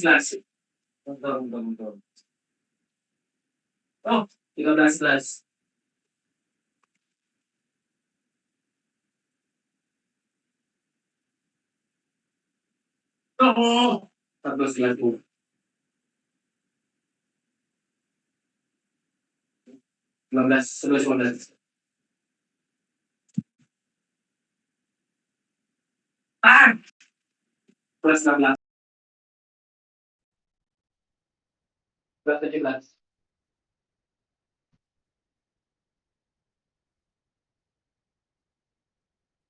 11. Bentar, bentar, bentar. Oh, 13-11. Oh, 14-11. 15, 11, 15. Ah! Plus 16. Plus 17.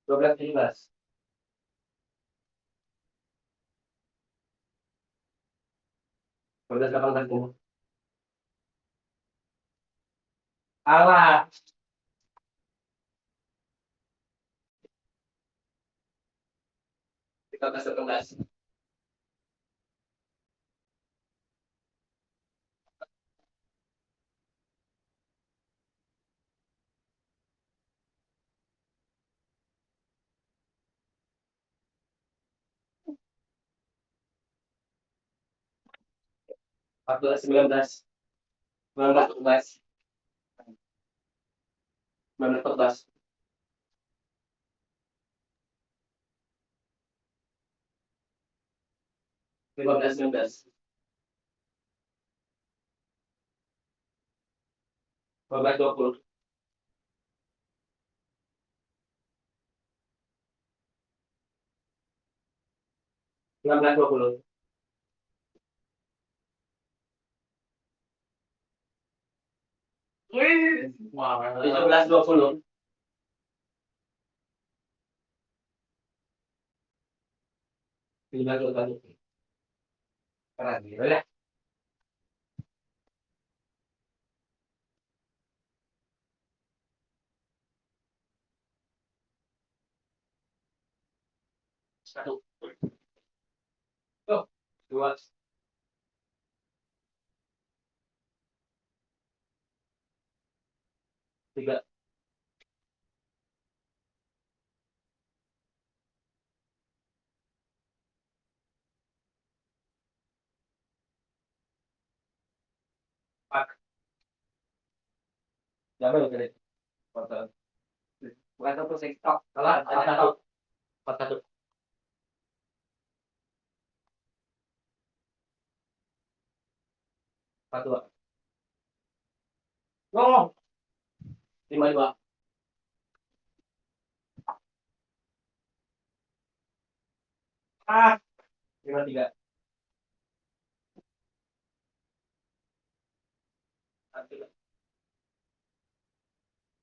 12, 17. 12, 18. Alah. 13, 18. 14, 19. 19, 14. 19, 14. 15, 19. 12, 20. 16, 20. 17, 20. 17, 20. Keren gitu ya. Satu. Oh, dua. Tiga. 4. Double tadi. Total. Bukan satu sih. Oh, salah. Ada satu. 41. 42. Oh, 52. Ah, 53.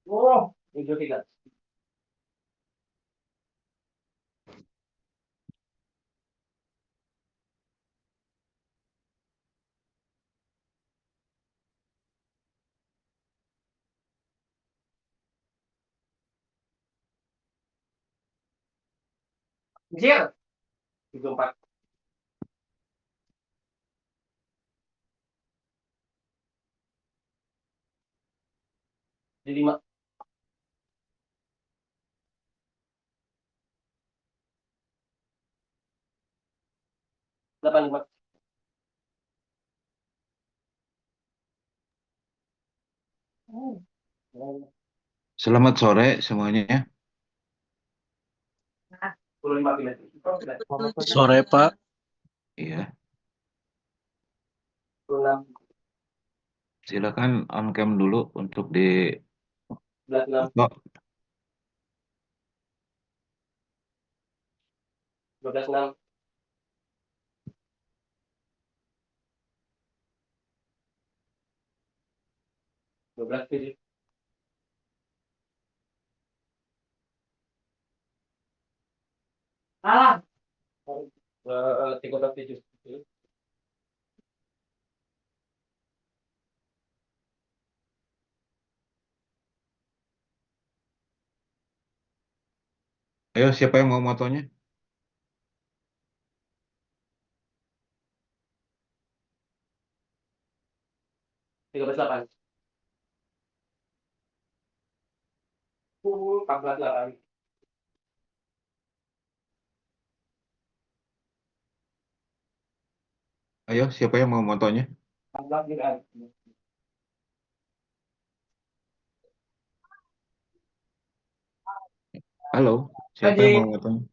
Oh, 73. Anjir. 74. Jadi 5. 85. Oh. Selamat sore semuanya. 25 km. Sore, Pak. Iya, 26. silakan on cam dulu untuk di 11, 6. foto. 12, 6. 12, 7. Ah. 13, 7. Ayo, siapa yang mau motonya? 13, 8. 14, 8. Ayo, siapa yang mau motonya? Halo, siapa yang mau motonya?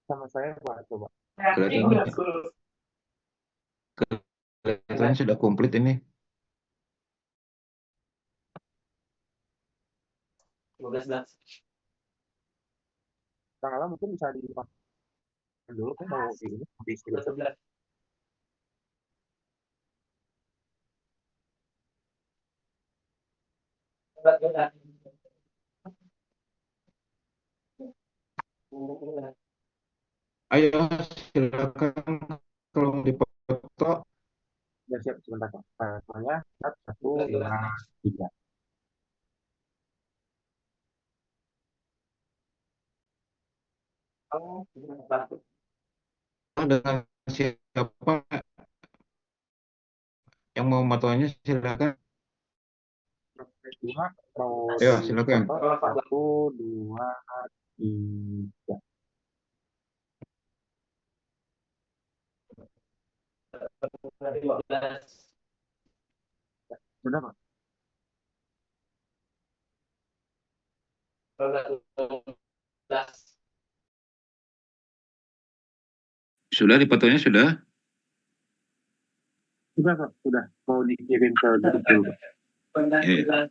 Sama saya Pak, coba. Kelihatannya sudah komplit ini. 15. Tanggalnya mungkin bisa dipakai dulu kan mau ini di screenshot. 11. Ayo, silakan kalau mau dipoto. Ya siap sebentar Pak. Soalnya 1, 2, 3. Dengan siapa yang mau motonya silakan. Dua mau Ya, di silakan. foto 1, 2, 3. Sudah Pak. Sudah dipotonya sudah? Sudah Pak, sudah. Mau dikirim ke grup dulu Pak. Iya.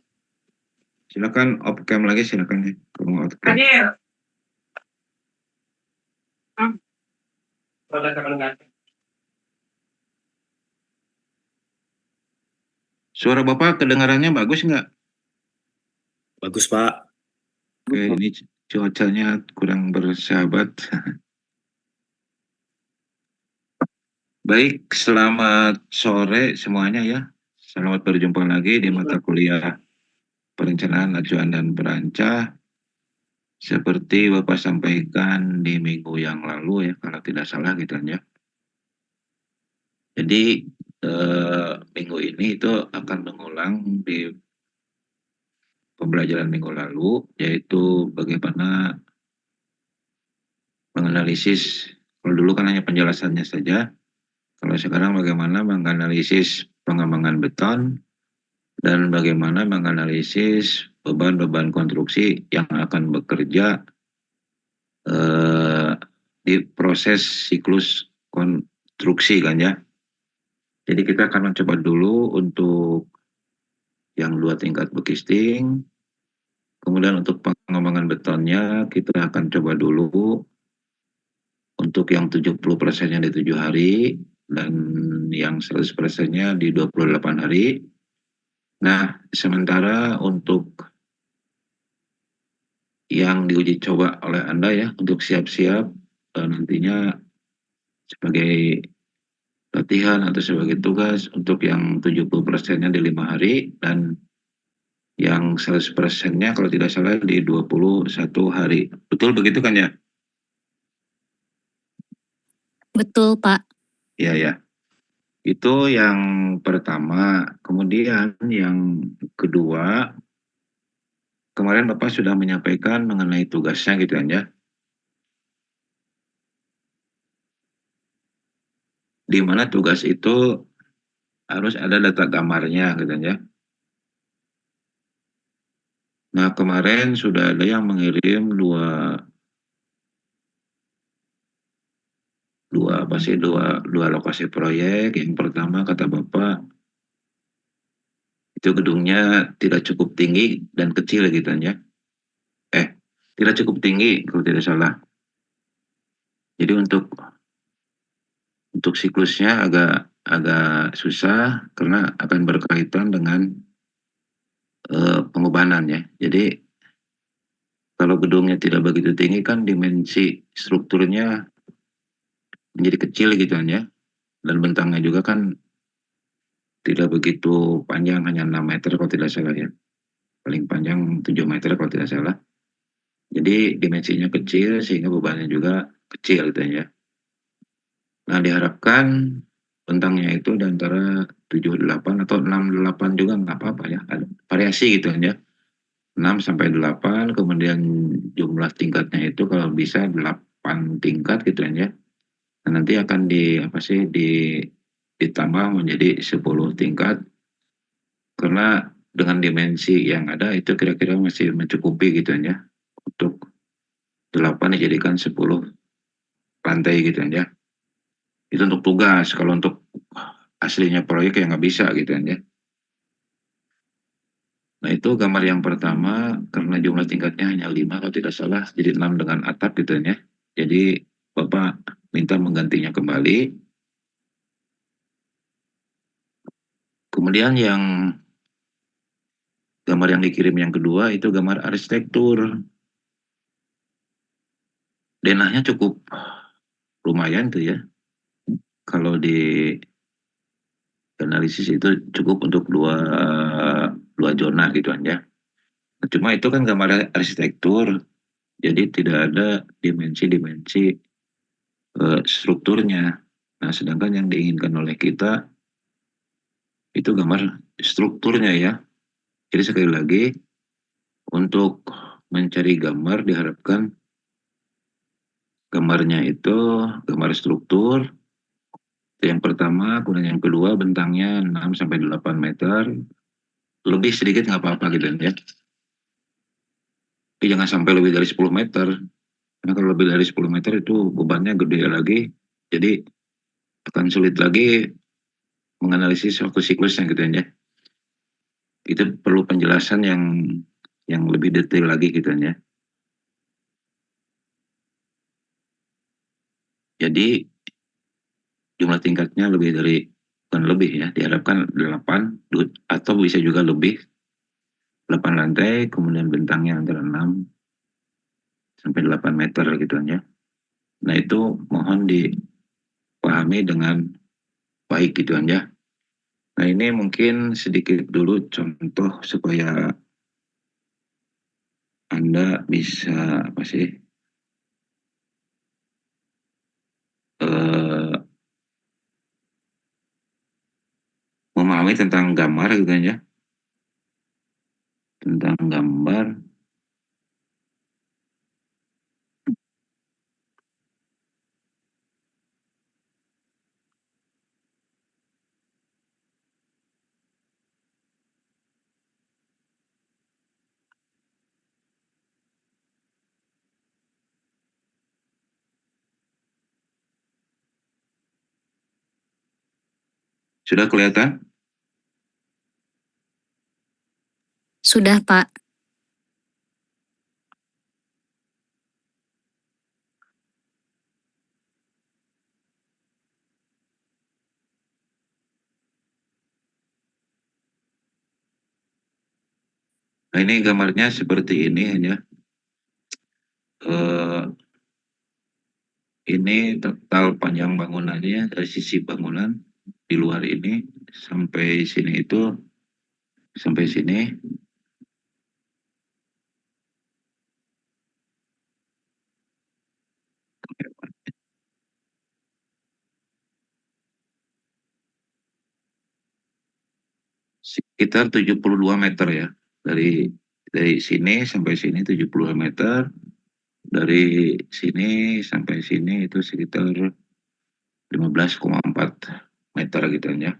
Silakan off cam lagi silakan ya. Kalau mau off cam. Suara Bapak kedengarannya bagus nggak? Bagus, Pak. Oke, ini cuacanya kurang bersahabat. Baik, selamat sore semuanya ya. Selamat berjumpa lagi di mata kuliah Perencanaan Acuan dan Perancah. Seperti Bapak sampaikan di minggu yang lalu ya, kalau tidak salah gitu ya. Jadi minggu ini itu akan mengulang di pembelajaran minggu lalu, yaitu bagaimana menganalisis. Kalau dulu kan hanya penjelasannya saja, kalau sekarang bagaimana menganalisis pengembangan beton dan bagaimana menganalisis beban-beban konstruksi yang akan bekerja di proses siklus konstruksi kan ya. Jadi kita akan mencoba dulu untuk yang 2 tingkat bekisting. Kemudian untuk pengembangan betonnya kita akan coba dulu untuk yang 70%-nya di 7 hari dan yang 100%-nya di 28 hari. Nah, sementara untuk yang diuji coba oleh Anda ya, untuk siap-siap nantinya sebagai latihan atau sebagai tugas untuk yang 70%-nya di 5 hari dan yang 100%-nya kalau tidak salah di 21 hari. Betul begitu kan ya? Betul, Pak. Iya ya. Itu yang pertama. Kemudian yang kedua, kemarin Bapak sudah menyampaikan mengenai tugasnya gitu kan ya. Di mana tugas itu harus ada data gambarnya gitu kan ya. Nah, kemarin sudah ada yang mengirim dua lokasi proyek. Yang pertama kata Bapak itu gedungnya tidak cukup tinggi dan kecil gitu kan ya. Tidak cukup tinggi kalau tidak salah. Jadi untuk siklusnya agak susah karena akan berkaitan dengan pengubahan ya. Jadi kalau gedungnya tidak begitu tinggi kan dimensi strukturnya menjadi kecil gitu kan ya. Dan bentangnya juga kan tidak begitu panjang, hanya 6 meter kalau tidak salah ya. Paling panjang 7 meter kalau tidak salah. Jadi dimensinya kecil sehingga bebannya juga kecil gitu ya. Nah, diharapkan bentangnya itu di antara 78 atau 68 juga nggak apa-apa ya. Ada variasi gitu kan ya. 6 sampai 8, kemudian jumlah tingkatnya itu kalau bisa 8 tingkat gitu kan ya. Nah, nanti akan ditambah menjadi 10 tingkat karena dengan dimensi yang ada itu kira-kira masih mencukupi gitu kan ya. Untuk 8 dijadikan 10 lantai gitu kan ya. Itu untuk tugas, kalau untuk aslinya proyek ya nggak bisa gitu kan ya. Nah itu gambar yang pertama, karena jumlah tingkatnya hanya 5 kalau tidak salah, jadi 6 dengan atap gitu ya. Jadi Bapak minta menggantinya kembali. Kemudian yang gambar yang dikirim yang kedua itu gambar arsitektur. Denahnya cukup lumayan tuh ya. Kalau di analisis itu cukup untuk dua zona gitu aja. Nah, cuma itu kan gambar arsitektur, jadi tidak ada dimensi-dimensi strukturnya. Nah, sedangkan yang diinginkan oleh kita itu gambar strukturnya ya. Jadi sekali lagi, untuk mencari gambar diharapkan gambarnya itu gambar struktur. Yang pertama, kemudian yang kedua bentangnya 6 sampai 8 meter. Lebih sedikit nggak apa-apa gitu ya. Tapi jangan sampai lebih dari 10 meter. Karena kalau lebih dari 10 meter itu bebannya gede lagi. Jadi akan sulit lagi menganalisis waktu siklusnya gitu ya. Itu perlu penjelasan yang lebih detail lagi gitu ya. Jadi jumlah tingkatnya lebih dari, bukan lebih ya, diharapkan 8 atau bisa juga lebih, 8 lantai, kemudian bentangnya antara 6 sampai 8 meter gitu ya. Nah itu mohon dipahami dengan baik gitu ya. Nah ini mungkin sedikit dulu contoh supaya Anda bisa apa sih eh, memahami tentang gambar gitu ya, tentang gambar. Sudah kelihatan? Sudah, Pak. Nah ini gambarnya seperti ini hanya. Eh, ini total panjang bangunannya dari sisi bangunan di luar ini sampai sini itu, sampai sini sekitar 72 meter ya. Dari sini sampai sini 72 meter. Dari sini sampai sini itu sekitar 15,4 meter gitu ya.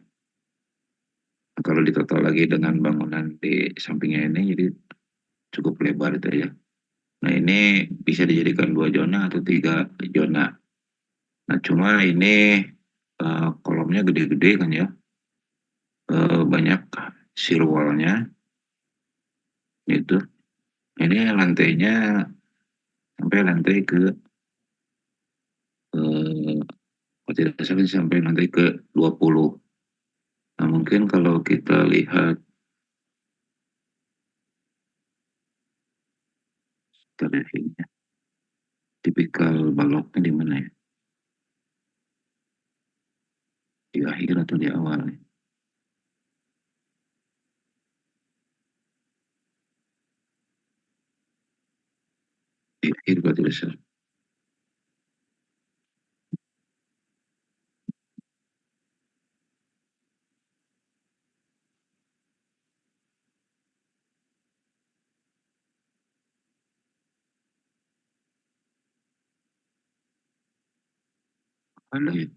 Nah, kalau ditotal lagi dengan bangunan di sampingnya ini jadi cukup lebar itu ya. Nah ini bisa dijadikan 2 zona atau 3 zona. Nah cuma ini kolomnya gede-gede kan ya. Banyak sirwalnya itu. Ini lantainya sampai lantai ke eh, kalau tidak salah sampai lantai ke 20. Nah mungkin kalau kita lihat ini ya, tipikal baloknya di mana ya? Di akhir atau di awal ya? Di akhir berarti besar. Ada ya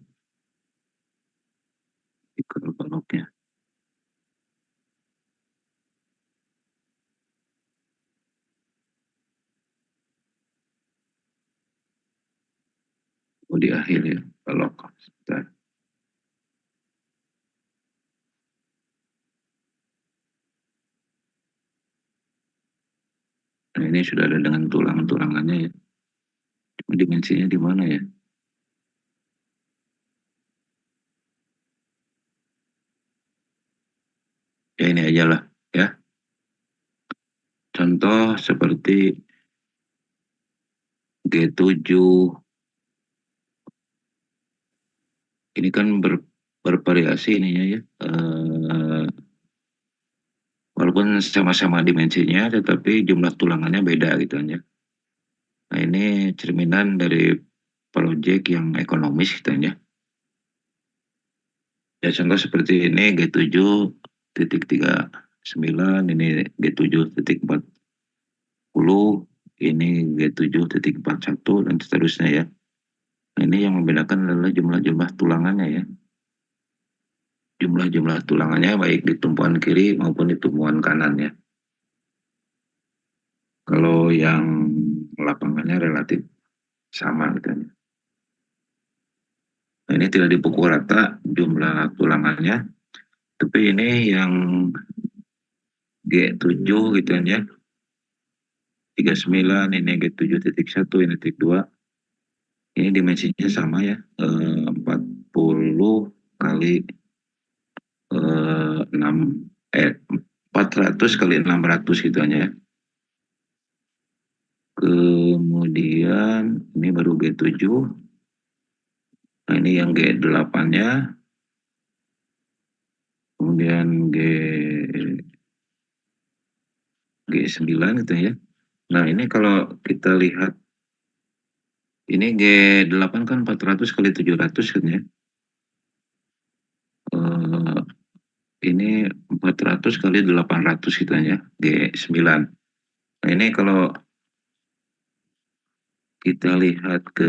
ikut baloknya. Oh di akhir ya balok. Sebentar. Nah ini sudah ada dengan tulangan-tulangannya ya. Dimensinya di mana ya? Ya ini aja lah ya. Contoh seperti G7 ini kan bervariasi ininya ya. Walaupun sama-sama dimensinya tetapi jumlah tulangannya beda gitu aja. Nah ini cerminan dari proyek yang ekonomis gitu aja. Ya contoh seperti ini G7.39, ini G7.40, ini G7.41 dan seterusnya ya. Nah, ini yang membedakan adalah jumlah-jumlah tulangannya ya. Jumlah-jumlah tulangannya baik di tumpuan kiri maupun di tumpuan kanan ya. Kalau yang lapangannya relatif sama gitu ya. Nah, ini tidak dipukul rata jumlah tulangannya, tapi ini yang G7 gitu kan ya. 39, ini G7.1, ini titik 2. Ini dimensinya sama ya, 40 kali 400 kali 600 gitu aja ya. Kemudian ini baru G7. Nah ini yang G8-nya. Kemudian G9 gitu ya. Nah ini kalau kita lihat, ini G8 kan 400 kali 700 kan ya. Ini 400 kali 800 gitu ya, G9. Nah ini kalau kita lihat ke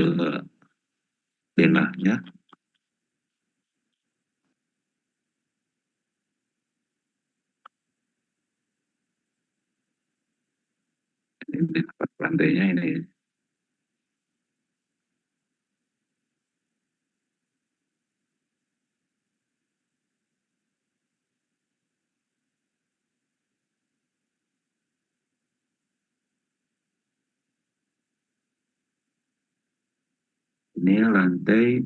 denahnya, ini lantainya ini. Ini lantai,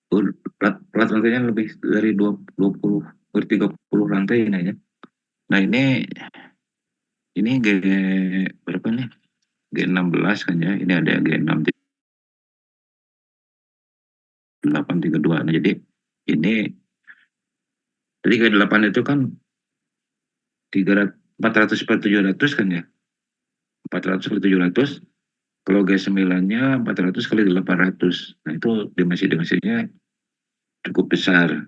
plat lantainya lebih dari 20, 30 lantai ini ya. Nah ini berapa nih? G16 kan ya. Ini ada G6, 832. Nah jadi ini tadi G8 itu kan 400 per 700 kan ya. 400 kali 700. Kalau G9-nya 400 kali 800. Nah itu dimensinya cukup besar.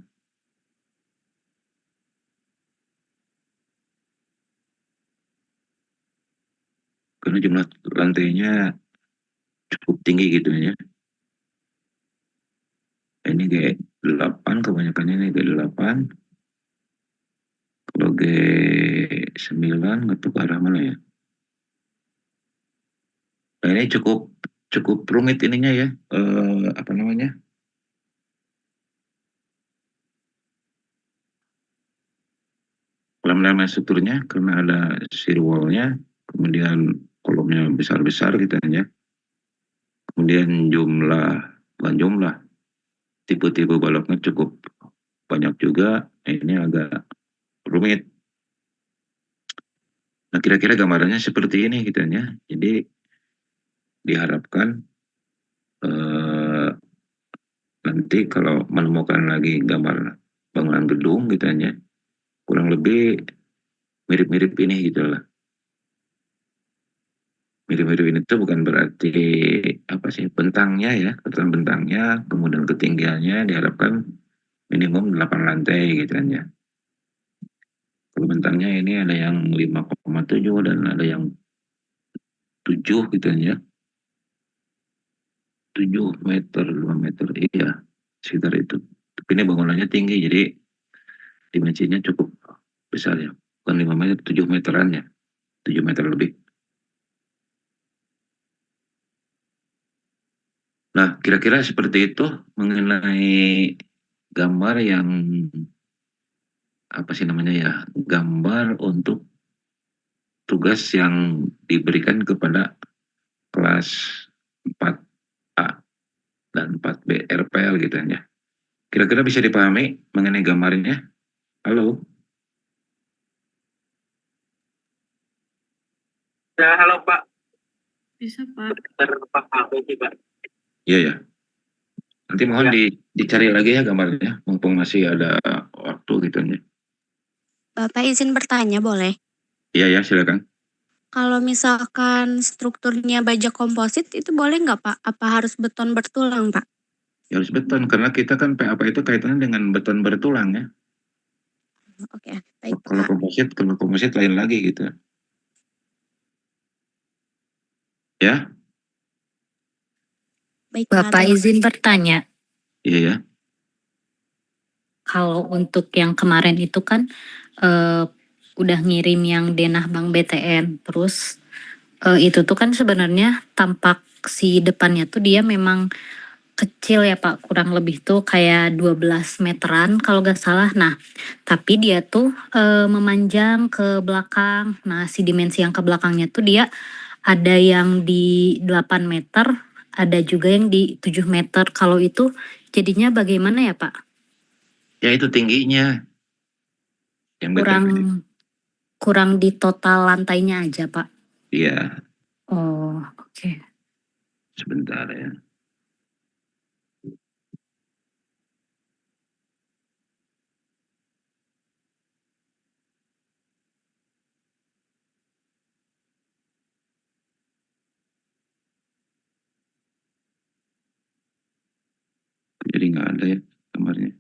Karena jumlah lantainya cukup tinggi gitu ya. Ini G8, kebanyakannya ini G8. Kalau G9 itu ke arah mana ya? Nah ini cukup rumit ininya ya. Apa namanya? Kolam strukturnya karena ada shear wall-nya, kemudian kolomnya besar-besar gitu ya. Kemudian bukan jumlah, tipe-tipe baloknya cukup banyak juga. Ini agak rumit. Nah kira-kira gambarannya seperti ini gitu ya. Jadi diharapkan nanti kalau menemukan lagi gambar bangunan gedung gitu ya, kurang lebih mirip-mirip ini gitu lah. Mirip-mirip ini tuh bukan berarti apa sih, bentangnya ya, keterangan bentangnya, kemudian ketinggiannya diharapkan minimum 8 lantai gitu kan ya. Kalau bentangnya ini ada yang 5,7 dan ada yang 7 gitu kan ya. 7 meter, 2 meter, iya, sekitar itu. Tapi ini bangunannya tinggi, jadi dimensinya cukup besar ya. Bukan 5 meter, 7 meteran ya. 7 meter lebih. Nah, kira-kira seperti itu mengenai gambar yang apa sih namanya ya, gambar untuk tugas yang diberikan kepada kelas 4A dan 4B RPL gitu ya. Kira-kira bisa dipahami mengenai gambarnya? Halo? Ya, halo Pak. Bisa, Pak. Pak aku sih Pak. Iya ya. Nanti mohon Ya. dicari lagi ya gambarnya, mumpung masih ada waktu gitu ya. Bapak izin bertanya boleh? Iya ya, silakan. Kalau misalkan strukturnya baja komposit itu boleh nggak Pak? Apa harus beton bertulang Pak? Ya harus beton, karena kita kan PAP itu kaitannya dengan beton bertulang ya. Oke, baik Kalau Pak. komposit lain lagi gitu. Ya, Baik Pak. Bapak izin bertanya, iya ya. kalau untuk yang kemarin itu kan udah ngirim yang denah Bank BTN, terus itu tuh kan sebenarnya tampak si depannya tuh dia memang kecil ya Pak, kurang lebih tuh kayak 12 meteran kalau gak salah. Nah, tapi dia tuh memanjang ke belakang. Nah, si dimensi yang ke belakangnya tuh dia ada yang di 8 meter, ada juga yang di 7 meter. Kalau itu jadinya bagaimana ya Pak? Ya itu tingginya. Yang Kurang BTP. kurang di total lantainya aja Pak. Iya, Oh, oke. sebentar ya. Jadi nggak ada ya kamarnya.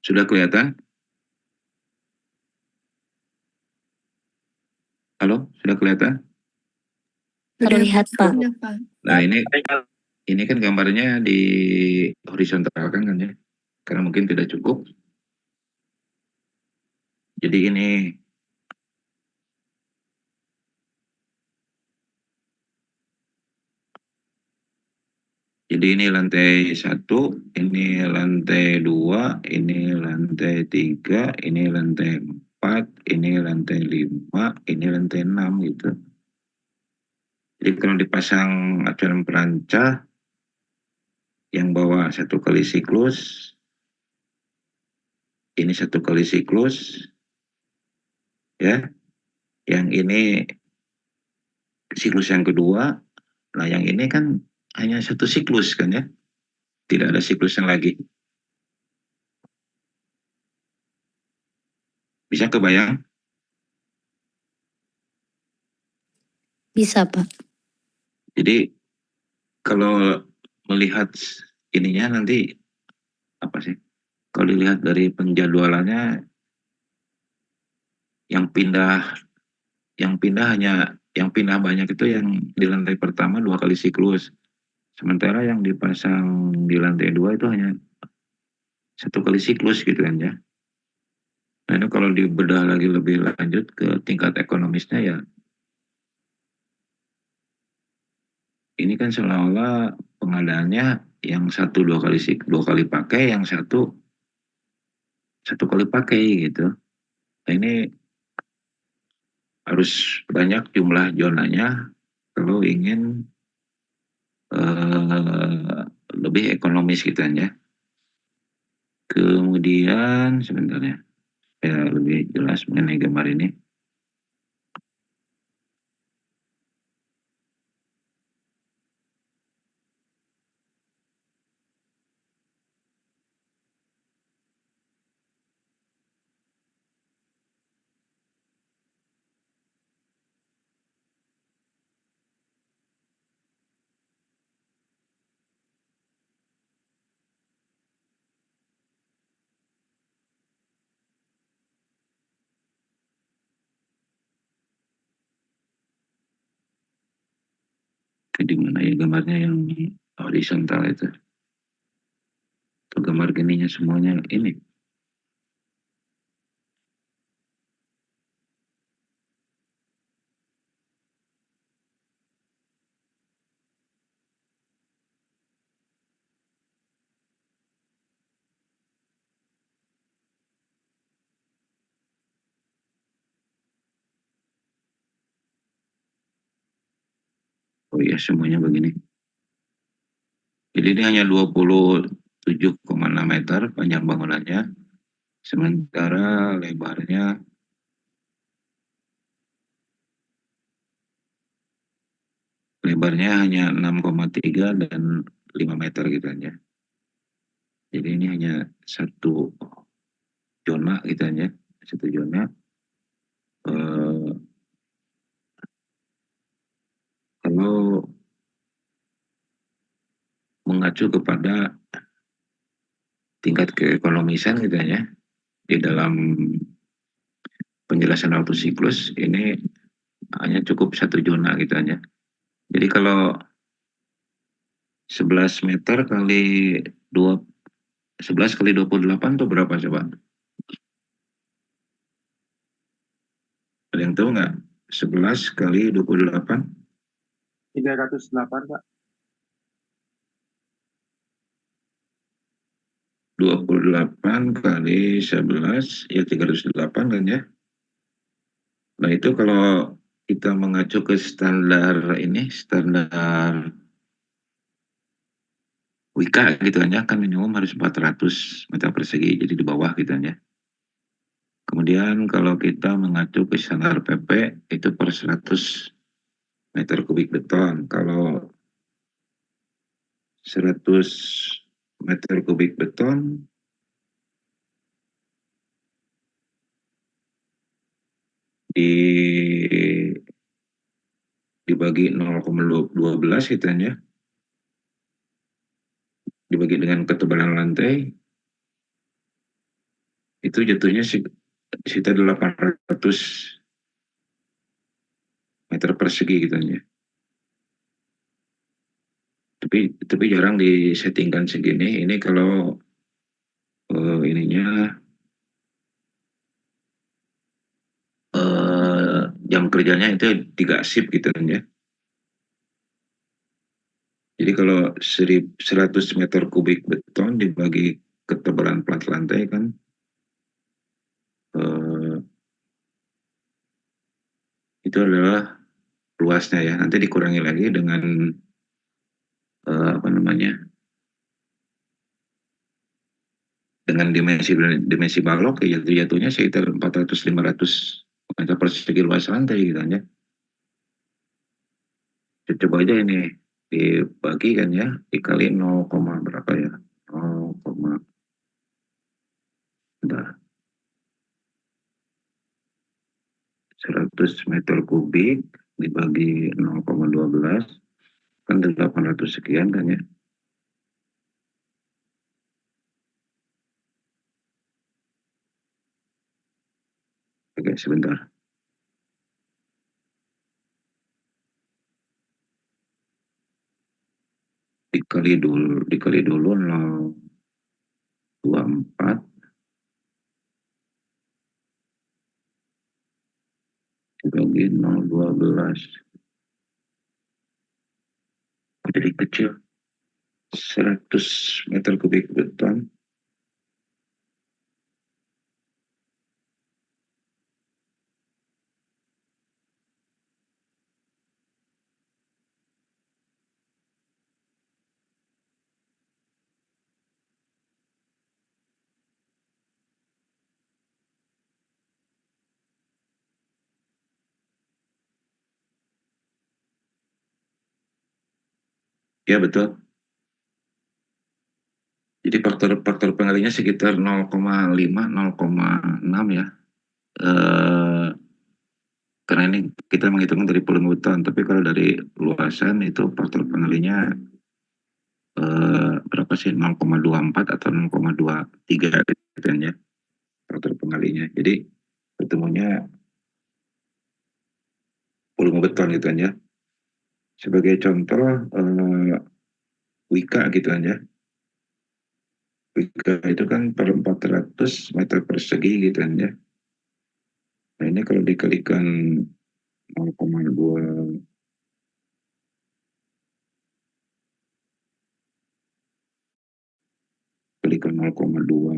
Sudah kelihatan? Halo, sudah kelihatan? Terlihat Pak. Nah ini kan gambarnya di horizontal kan ya, karena mungkin tidak cukup. Jadi ini lantai 1, ini lantai 2, ini lantai 3, ini lantai 4, ini lantai 5, ini lantai 6 gitu. Jadi kalau dipasang acuan perancah yang bawah 1 kali siklus, ini 1 kali siklus, ya. Yang ini siklus yang kedua. Nah yang ini kan hanya 1 siklus kan ya, tidak ada siklus yang lagi. Bisa kebayang? Bisa Pak. Jadi kalau melihat ininya nanti apa sih? Kalau dilihat dari penjadwalannya yang pindah yang pindah banyak itu yang di lantai pertama 2 kali siklus. Sementara yang dipasang di lantai 2 itu hanya 1 kali siklus gitu kan ya. Nah ini kalau dibedah lagi lebih lanjut ke tingkat ekonomisnya ya, ini kan seolah-olah pengadaannya yang 2 kali pakai, yang satu kali pakai gitu. Nah ini harus banyak jumlah zonanya kalau ingin lebih ekonomis gitu ya. Kemudian sebentar ya, saya lebih jelas mengenai gambar ini. Di mana ya gambarnya yang horizontal itu? Atau gambar gininya semuanya ini? Oh iya, semuanya begini. Jadi ini hanya 27,6 meter panjang bangunannya, sementara lebarnya hanya 6,3 dan 5 meter gitu aja. Jadi ini hanya satu zona gitu aja, satu zona. Kalau mengacu kepada tingkat keekonomisan gitu ya, di dalam penjelasan auto siklus ini hanya cukup satu zona gitu aja. Jadi kalau 11 meter kali 2 11 kali 28 itu berapa coba? Ada yang tahu nggak? 11 kali 28 308 Pak. 28 kali 11 ya 308 kan ya. Nah itu kalau kita mengacu ke standar ini, standar WIKA gitu kan minimum harus 400 meter persegi, jadi di bawah gitu ya. Kemudian kalau kita mengacu ke standar PP itu per 100 meter kubik beton. Kalau 100 meter kubik beton dibagi 0,12 gitu ya, dibagi dengan ketebalan lantai, itu jatuhnya sekitar 800 meter persegi gitu ya. Tapi jarang disettingkan segini. Ini kalau ininya jam kerjanya itu 3 shift gitu ya. Jadi kalau 100 meter kubik beton dibagi ketebalan plat lantai kan itu adalah luasnya ya. Nanti dikurangi lagi dengan apa namanya, dengan dimensi balok ya jatuhnya sekitar 400-500 meter persegi luas lantai gitu ya. Coba aja ini dibagi kan ya, dikali 0, berapa ya, 0, bentar, 100 meter kubik dibagi 0,12 kan 800 sekian kan ya. Oke sebentar, dikali dulu 0,24 dibagi 0,12, jadi kecil. 100 meter kubik beton Ya betul. Jadi faktor pengalinya sekitar 0,5, 0,6 ya. Karena ini kita menghitungkan dari volume beton, tapi kalau dari luasan itu faktor pengalinya berapa sih, 0,24 atau 0,23 gitu ya faktor pengalinya. Jadi ketemunya volume beton gitu ya. Sebagai contoh Wika gitu ya. Wika itu kan per 400 meter persegi gitu ya. Nah ini kalau dikalikan 0,2 kalikan 0,2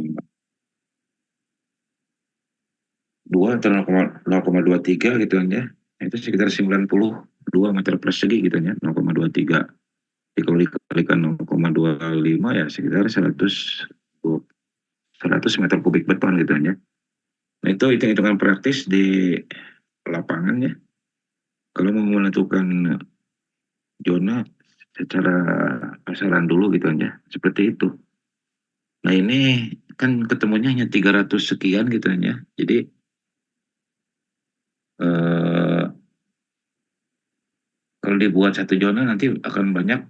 atau 0,23 gitu ya. Itu sekitar 92 meter persegi gitu ya, 0,23. Jadi kalau dikalikan 0,25 ya sekitar 100 meter kubik beton gitu ya. Nah itu hitung-hitungan praktis di lapangan ya. Kalau mau menentukan zona secara pasaran dulu gitu ya, seperti itu. Nah ini kan ketemunya hanya 300 sekian gitu ya. Jadi kalau dibuat satu zona nanti akan banyak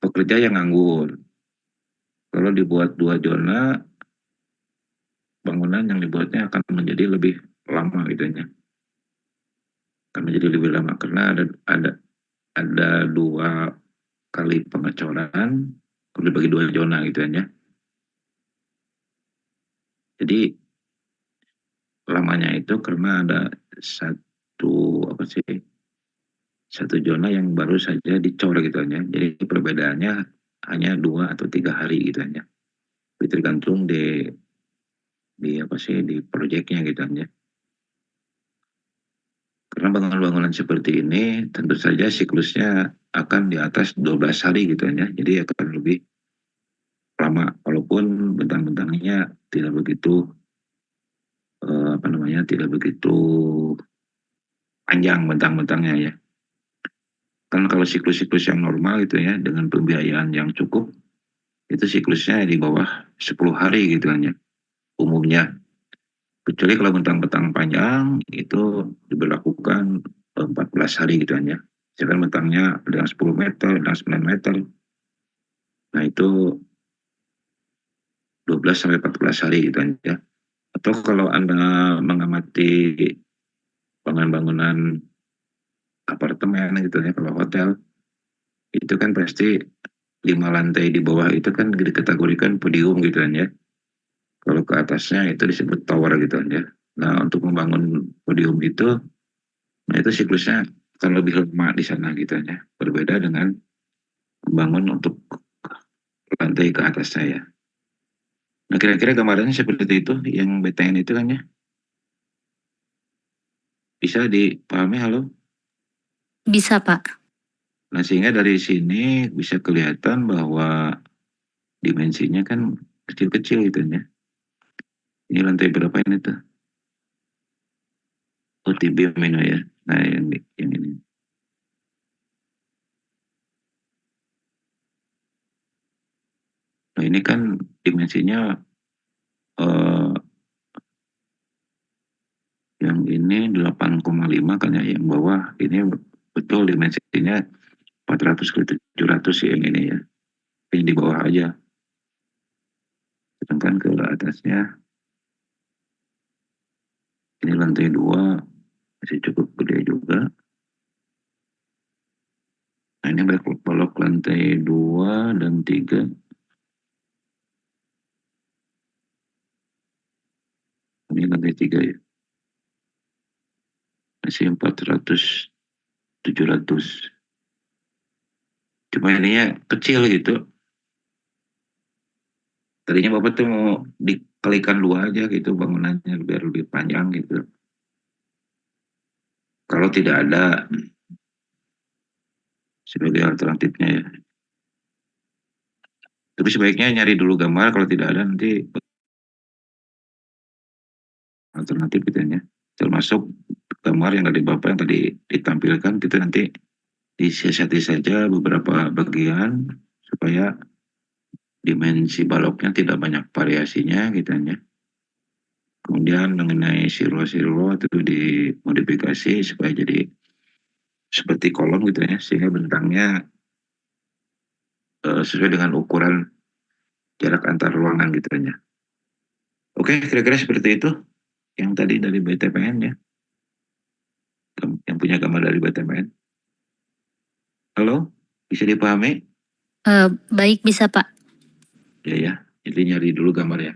pekerja yang nganggur. Kalau dibuat 2 zona, bangunan yang dibuatnya akan menjadi lebih lama gitu ya. Akan menjadi lebih lama karena ada 2 kali pengecoran kalau dibagi 2 zona gitu ya. Jadi lamanya itu karena ada satu zona yang baru saja dicor gitu ya. Jadi perbedaannya hanya 2 atau 3 hari gitu ya. Itu tergantung di proyeknya gitu ya. Karena bangunan-bangunan seperti ini tentu saja siklusnya akan di atas 12 hari gitu ya. Jadi akan lebih lama walaupun bentang-bentangnya tidak begitu tidak begitu panjang bentang-bentangnya ya. Kan kalau siklus-siklus yang normal gitu ya dengan pembiayaan yang cukup itu siklusnya di bawah 10 hari gitu kan ya umumnya. Kecuali kalau bentang-bentang panjang itu diberlakukan 14 hari gitu kan ya. Misalkan bentangnya ada 10 meter, ada 9 meter. Nah itu 12 sampai 14 hari gitu kan ya. Atau kalau Anda mengamati bangunan-bangunan apartemen gitu ya, kalau hotel itu kan pasti 5 lantai di bawah itu kan dikategorikan podium gitu kan ya. Kalau ke atasnya itu disebut tower gitu kan ya. Nah untuk membangun podium itu, nah itu siklusnya akan lebih lama di sana gitu ya. Berbeda dengan membangun untuk lantai ke atasnya ya. Nah kira-kira gambarannya seperti itu yang BTN itu kan ya. Bisa dipahami halo? Bisa, Pak. Nah sehingga dari sini bisa kelihatan bahwa dimensinya kan kecil-kecil gitu ya. Ini lantai berapa ini tuh? Oh TB mino ya. Nah yang ini. Nah ini kan dimensinya yang ini 8,5 kan ya, yang bawah ini betul dimensinya 400 ke 700 yang ini ya. Ini di bawah aja. Sedangkan ke atasnya ini lantai 2 masih cukup gede juga. Nah ini balok lantai 2 dan 3. Ini lantai 3 ya. Masih 400, 700. Cuma ininya kecil gitu. Tadinya Bapak tuh mau dikalikan 2 aja gitu bangunannya biar lebih panjang gitu. Kalau tidak ada sebagai alternatifnya ya. Tapi sebaiknya nyari dulu gambar, kalau tidak ada nanti alternatif gitu ya. Termasuk gambar yang dari Bapak yang tadi ditampilkan, itu nanti disiasati saja beberapa bagian supaya dimensi baloknya tidak banyak variasinya gitu ya. Kemudian mengenai sirlo-sirlo itu dimodifikasi supaya jadi seperti kolom gitu ya, sehingga bentangnya sesuai dengan ukuran jarak antar ruangan gitu ya. Oke, kira-kira seperti itu yang tadi dari BTPN ya, yang punya gambar dari BTPN. Halo, bisa dipahami? Baik, bisa Pak. Ya, jadi nyari dulu gambar ya.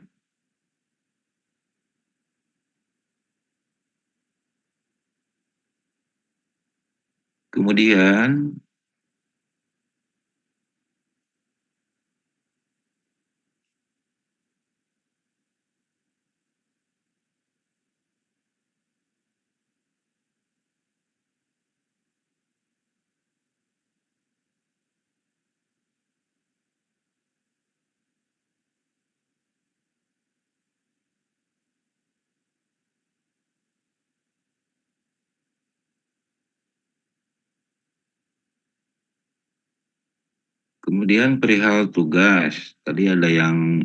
Kemudian perihal tugas, tadi ada yang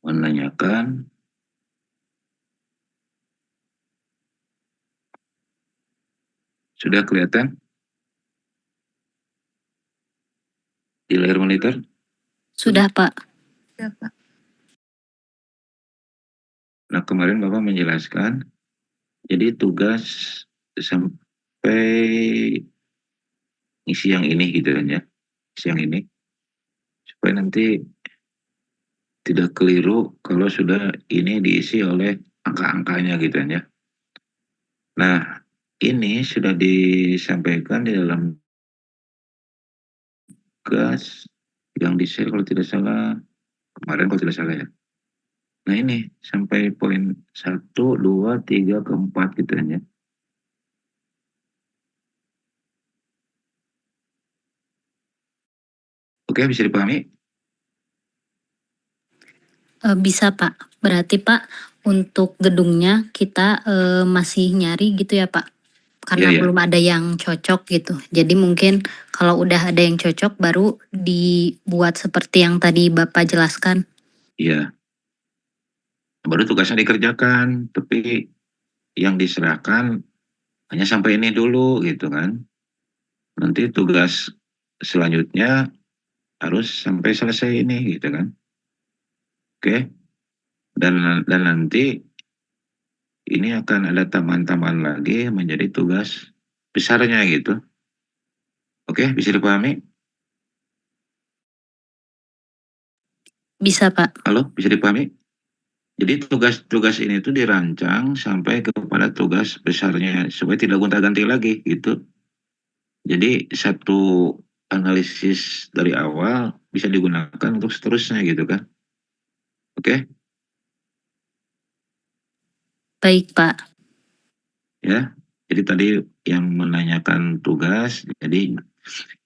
menanyakan, sudah kelihatan di layar monitor? Sudah Pak. Nah, kemarin Bapak menjelaskan, jadi tugas sampai isi yang ini gitu kan ya, isi yang ini, supaya nanti tidak keliru kalau sudah ini diisi oleh angka-angkanya gitu kan ya. Nah, ini sudah disampaikan di dalam tugas yang di-share kalau tidak salah, kemarin kalau tidak salah ya. Nah ini, sampai poin 1, 2, 3, keempat gitu kan ya. Oke, bisa dipahami? Bisa Pak. Berarti Pak, untuk gedungnya kita masih nyari gitu ya Pak? Karena Iya. belum ada yang cocok gitu. Jadi mungkin kalau udah ada yang cocok baru dibuat seperti yang tadi Bapak jelaskan. Iya. Baru tugasnya dikerjakan, tapi yang diserahkan hanya sampai ini dulu gitu kan. Nanti tugas selanjutnya harus sampai selesai ini gitu kan. Oke. Dan nanti ini akan ada tambahan-tambahan lagi menjadi tugas besarnya gitu. Oke, bisa dipahami? Bisa Pak. Halo, bisa dipahami? Jadi tugas-tugas ini tuh dirancang sampai kepada tugas besarnya supaya tidak gonta-ganti lagi gitu. Jadi satu analisis dari awal bisa digunakan untuk seterusnya gitu kan. Oke, Baik Pak. ya. Jadi tadi yang menanyakan tugas, jadi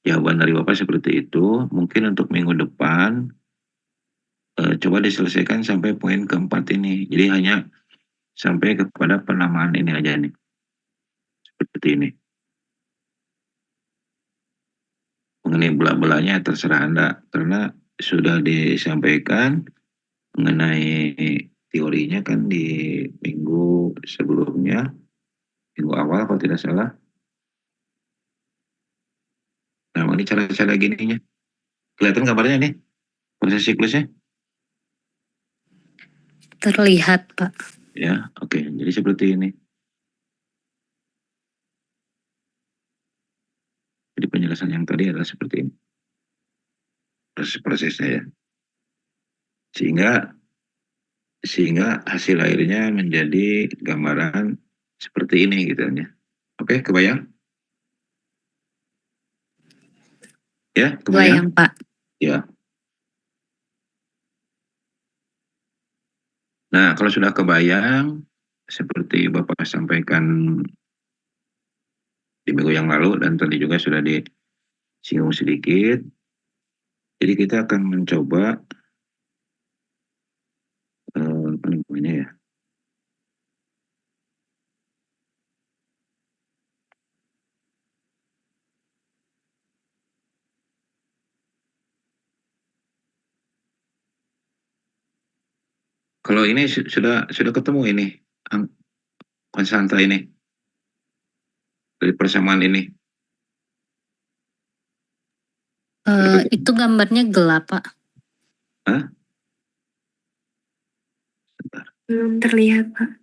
jawaban dari Bapak seperti itu. Mungkin untuk minggu depan coba diselesaikan sampai poin keempat ini. Jadi hanya sampai kepada penamaan ini aja nih. Seperti ini. Mengenai belah-belahnya terserah Anda. Karena sudah disampaikan mengenai teorinya kan di minggu sebelumnya, minggu awal kalau tidak salah. Nah, ini cara-cara gininya. Kelihatan gambarnya nih, proses siklusnya? Terlihat Pak. Ya, oke. Jadi seperti ini. Jadi penjelasan yang tadi adalah seperti ini. Proses-prosesnya ya. Sehingga hasil akhirnya menjadi gambaran seperti ini gitu ya. Oke, kebayang? Ya, kebayang? Bayang Pak. Ya. Nah, kalau sudah kebayang, seperti Bapak sampaikan di minggu yang lalu dan tadi juga sudah disinggung sedikit, jadi kita akan mencoba apa namanya ya, Kalau ini sudah ketemu ini konstanta ini dari persamaan ini. Itu gambarnya gelap, Pak. Hah? Belum terlihat, Pak.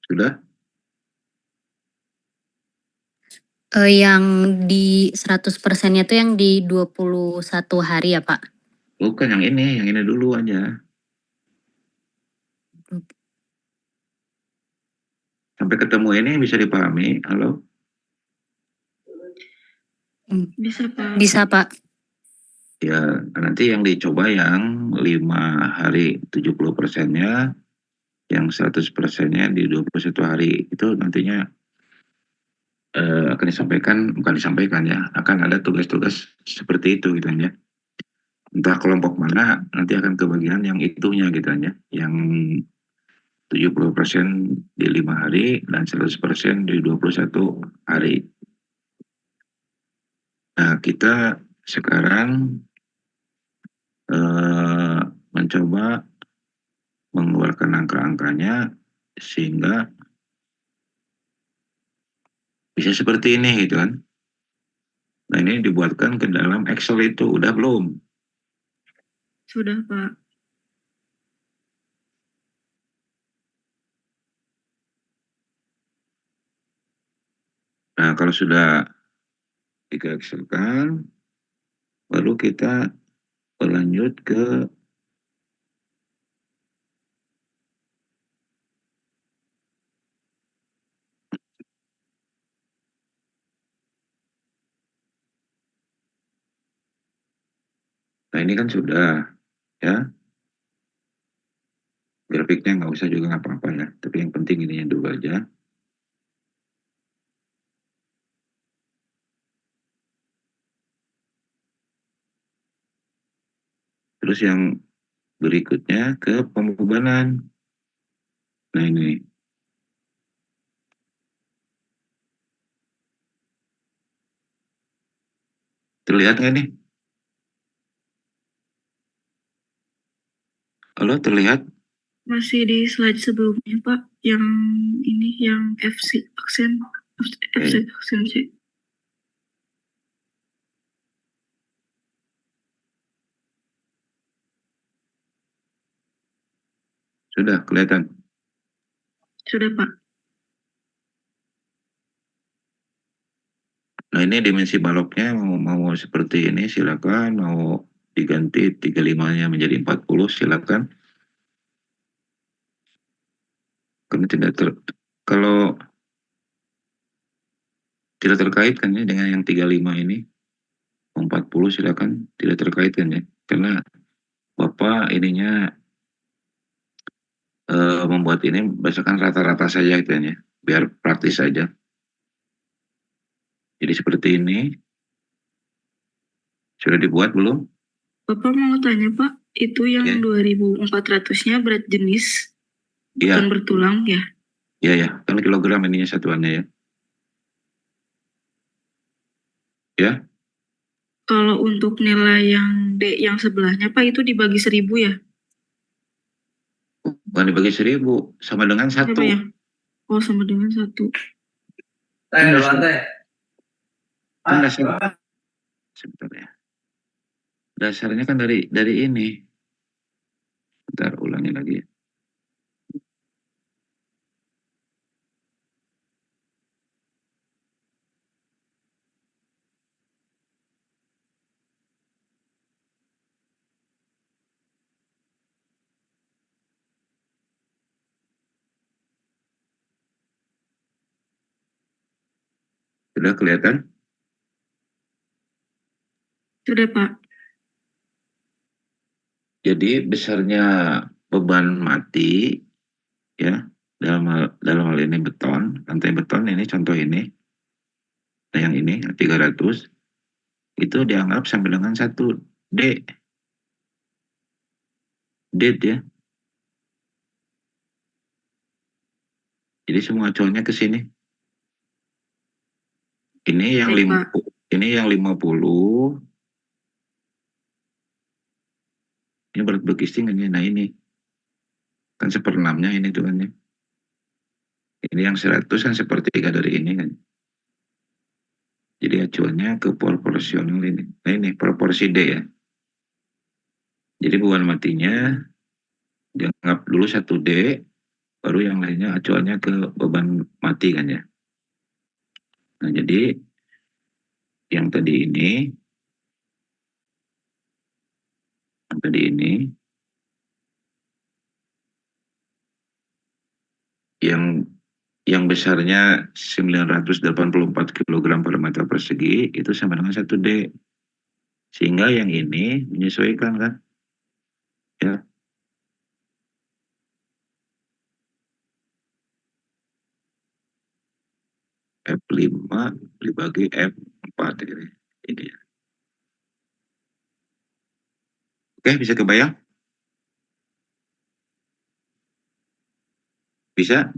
Sudah? Yang di 100%-nya tuh yang di 21 hari ya, Pak? Bukan yang ini dulu aja. Sampai ketemu ini bisa dipahami. Halo? Bisa, Pak. Bisa, Pak. Ya, nanti yang dicoba yang 5 hari 70%-nya, yang 100%-nya di 21 hari. Itu nantinya akan bukan disampaikan ya, akan ada tugas-tugas seperti itu gitu ya. Entah kelompok mana, nanti akan kebagian yang itunya gitu ya. Yang 70% di 5 hari dan 100% di 21 hari. Nah, kita sekarang mencoba mengeluarkan angka-angkanya sehingga bisa seperti ini gitu kan. Nah, ini dibuatkan ke dalam Excel itu, udah belum? Sudah, Pak. Nah, kalau sudah di-Excelkan, baru kita berlanjut ke nah ini kan sudah ya, grafiknya nggak usah juga apa-apa ya, tapi yang penting ini dulu aja. Terus yang berikutnya ke pembebanan. Nah ini terlihat nggak nih? Halo, terlihat? Masih di slide sebelumnya, Pak. Yang ini, yang FC aksen C. Sudah kelihatan? Sudah, Pak. Nah ini dimensi baloknya mau seperti ini silakan, mau diganti 35-nya menjadi 40 silakan. Karena kalau tidak terkait kan ya dengan yang 35 ini, 40 silakan, tidak terkait kan ya. Karena Bapak ininya membuat ini berdasarkan rata-rata saja gitu ya, biar praktis saja. Jadi seperti ini. Sudah dibuat belum? Bapak mau tanya, Pak, itu yang Ya. 2400-nya berat jenis, bukan Iya, bertulang ya? iya ya, kan kilogram ininya satuannya ya. Ya, Kalau untuk nilai yang D yang sebelahnya, Pak, itu dibagi 1000 ya? bukan dibagi 1000, sama dengan Berapa 1. ya? Oh, sama dengan 1. Teh, lantai. Kan dasar, sebentar ya. Dasarnya kan dari ini. Bentar, ulangi lagi ya. Sudah kelihatan? Sudah, Pak. Jadi besarnya beban mati ya, dalam hal ini beton, lantai beton ini contoh ini. Nah, yang ini 300 itu dianggap sama dengan 1 D. D ya. Jadi semua acuannya ke sini. Ini yang Baik, Pak. ini yang 50. Ini berat berkisting ini. Nah ini kan 1/6-nya ini tuh kan ya. Ini yang 100 kan 1/3 dari ini kan. Jadi acuannya ke proporsional ini. Nah ini proporsi D ya. Jadi beban matinya dianggap dulu 1D, baru yang lainnya acuannya ke beban mati kan ya. Nah jadi yang tadi ini, yang besarnya 984 kg per meter persegi itu sama dengan 1D. Sehingga yang ini menyesuaikan kan. Ya. F5 dibagi F4 ini. Oke, bisa kebayang? Bisa?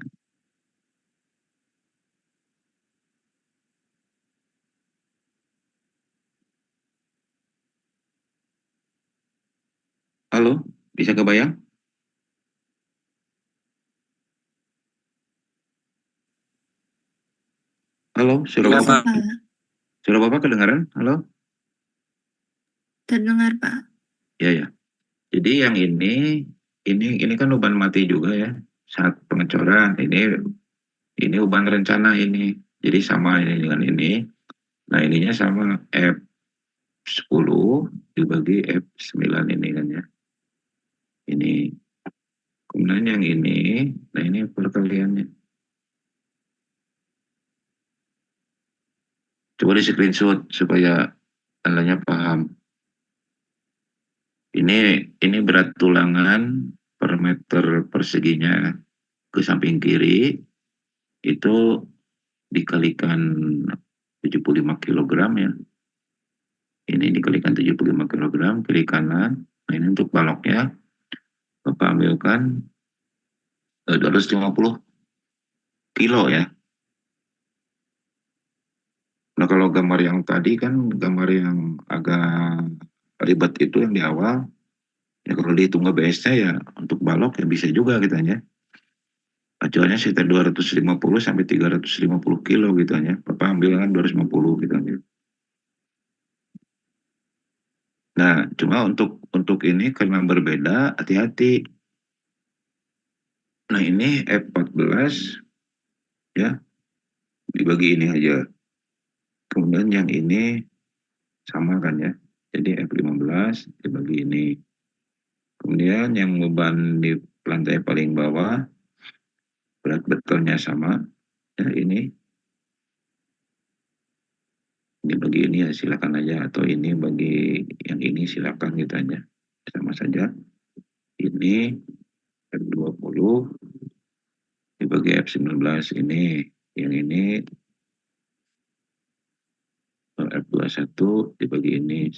Halo, bisa kebayang? Halo, suara Iya, Bapak? Pak. Suara Bapak kedengaran? Halo? Terdengar, Pak. Ya. Jadi yang ini kan uban mati juga ya. Saat pengecoran ini uban rencana ini. Jadi sama ini dengan ini. Nah, ininya sama F10 dibagi F9 ini kan ya. Ini. Kemudian yang ini, nah ini perkaliannya. Coba di screenshot supaya Andanya paham. Ini berat tulangan per meter perseginya ke samping kiri itu dikalikan 75 kg ya. Ini dikalikan 75 kg kiri kanan. Nah ini untuk baloknya Bapak ambilkan 250 kilo ya. Nah kalau gambar yang tadi kan gambar yang agak ribet itu yang di awal. Ya kalau dihitung ABS-nya ya untuk balok ya bisa juga gitu ya. Acuannya sekitar 250 sampai 350 kilo gitu ya. Bapak ambil kan 250 gitu ya. Nah, cuma untuk ini karena berbeda, hati-hati. Nah, ini F14 ya, dibagi ini aja. Kemudian yang ini sama kan ya. Jadi F15 dibagi ini. Kemudian yang beban di lantai paling bawah berat betonnya sama. Ya, ini dibagi ini ya silakan aja, atau ini bagi yang ini silakan gitu aja, sama saja. Ini F20 dibagi F19 ini, yang ini F21 dibagi ini.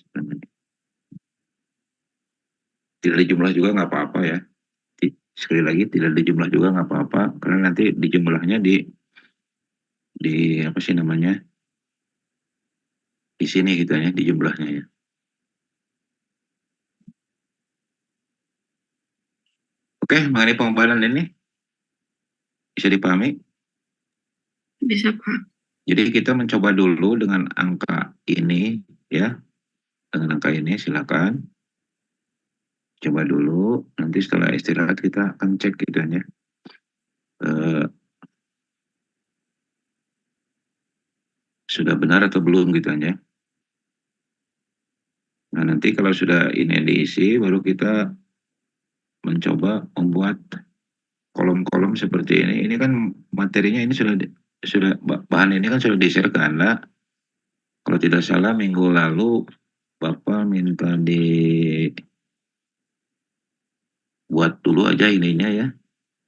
Tidak dijumlah juga nggak apa-apa ya. Sekali lagi tidak dijumlah juga nggak apa-apa, karena nanti dijumlahnya di apa sih namanya, di sini gitu ya, dijumlahnya ya. Oke, mengenai pengembangan ini bisa dipahami? Bisa, Pak. Jadi kita mencoba dulu dengan angka ini ya. Dengan angka ini silakan. Coba dulu, nanti setelah istirahat kita akan cek gitu ya. Sudah benar atau belum gitu ya. Nah, nanti kalau sudah ini diisi baru kita mencoba membuat kolom-kolom seperti ini. Ini kan materinya ini sudah bahan ini kan sudah di-share ke Anda. Kalau tidak salah minggu lalu Bapak minta dibuat dulu aja ininya ya.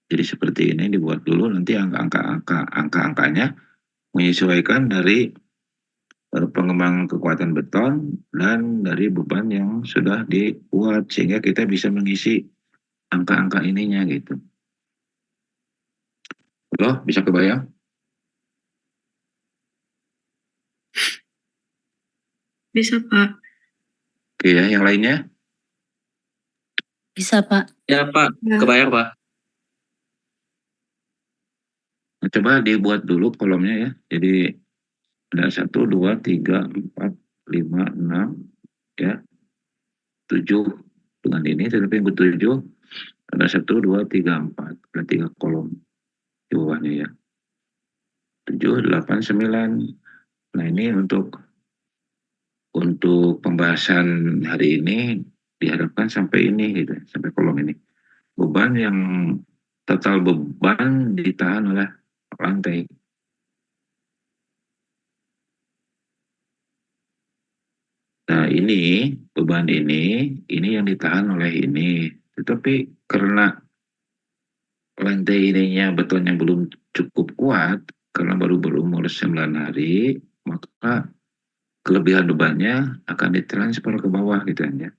Jadi seperti ini dibuat dulu, nanti angka-angkanya menyesuaikan dari pengembangan kekuatan beton dan dari beban yang sudah dibuat, sehingga kita bisa mengisi angka-angka ininya gitu. Halo, bisa kebayang? Bisa, Pak. Oke ya, yang lainnya? Bisa, Pak. Ya Pak, Ya. kebayang Pak. Nah, coba dibuat dulu kolomnya ya. Jadi ada 1, 2, 3, 4, 5, 6, ya, 7 dengan ini, tetapi yang ke-7 ada 1, 2, 3, 4. Ada 3 kolom di bawahnya ya. 7, 8, 9. Nah ini untuk pembahasan hari ini diharapkan sampai ini gitu, sampai kolom ini. Beban yang total beban ditahan oleh lantai. Nah ini beban ini yang ditahan oleh ini. Tetapi karena lantai ininya betonnya belum cukup kuat karena baru berumur 9 hari, maka kelebihan bebannya akan ditransfer ke bawah gitu ya.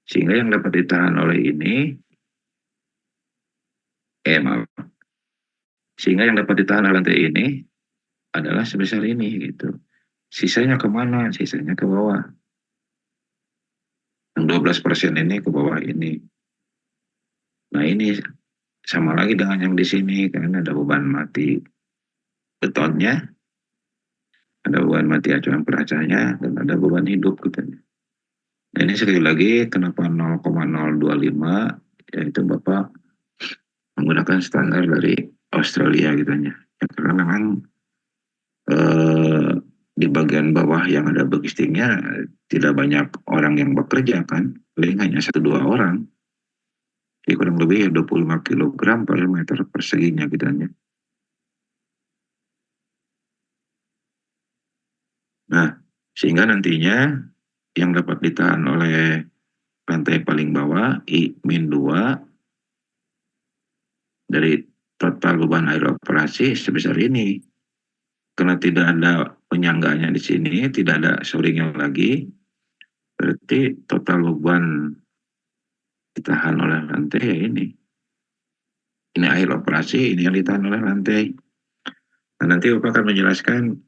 Sehingga yang dapat ditahan oleh ini, maaf, sehingga yang dapat ditahan oleh lantai ini adalah sebesar ini gitu. Sisanya kemana? Sisanya ke bawah. Yang 12% ini ke bawah ini. Nah ini sama lagi dengan yang di sini, karena ada beban mati betonnya, ada beban mati acuan peracanya, dan ada beban hidup gitu. Nah ini sekali lagi kenapa 0,025, yaitu Bapak menggunakan standar dari Australia gitu ya. Karena memang di bagian bawah yang ada begistingnya tidak banyak orang yang bekerja kan, paling hanya 1-2 orang. Jadi kurang lebih 25 kg per meter perseginya gitu ya. Nah, sehingga nantinya yang dapat ditahan oleh lantai paling bawah I-2 dari total beban air operasi sebesar ini. Karena tidak ada penyangganya di sini, tidak ada shoringnya lagi, berarti total beban ditahan oleh lantai ya ini. Ini akhir operasi, ini yang ditahan oleh lantai. Nah, nanti Bapak akan menjelaskan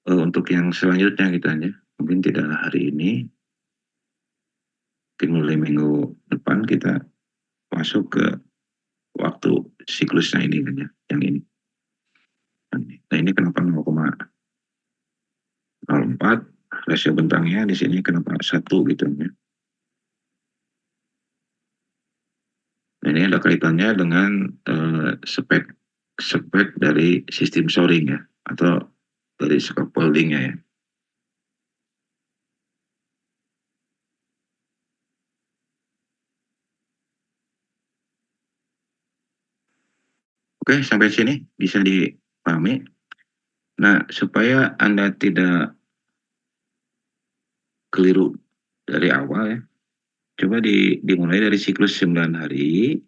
untuk yang selanjutnya gitu aja. Mungkin tidak hari ini, mungkin mulai minggu depan kita masuk ke waktu siklusnya ini kan ya, yang ini. Nah ini kenapa 0,04 rasio bentangnya di sini kenapa 1 gitu ya. Nah, ini ada kaitannya dengan spek dari sistem shoring ya, atau dari scaffoldingnya ya. Oke, sampai sini bisa dipahami. Nah, supaya Anda tidak keliru dari awal ya, coba dimulai dari siklus 9 hari,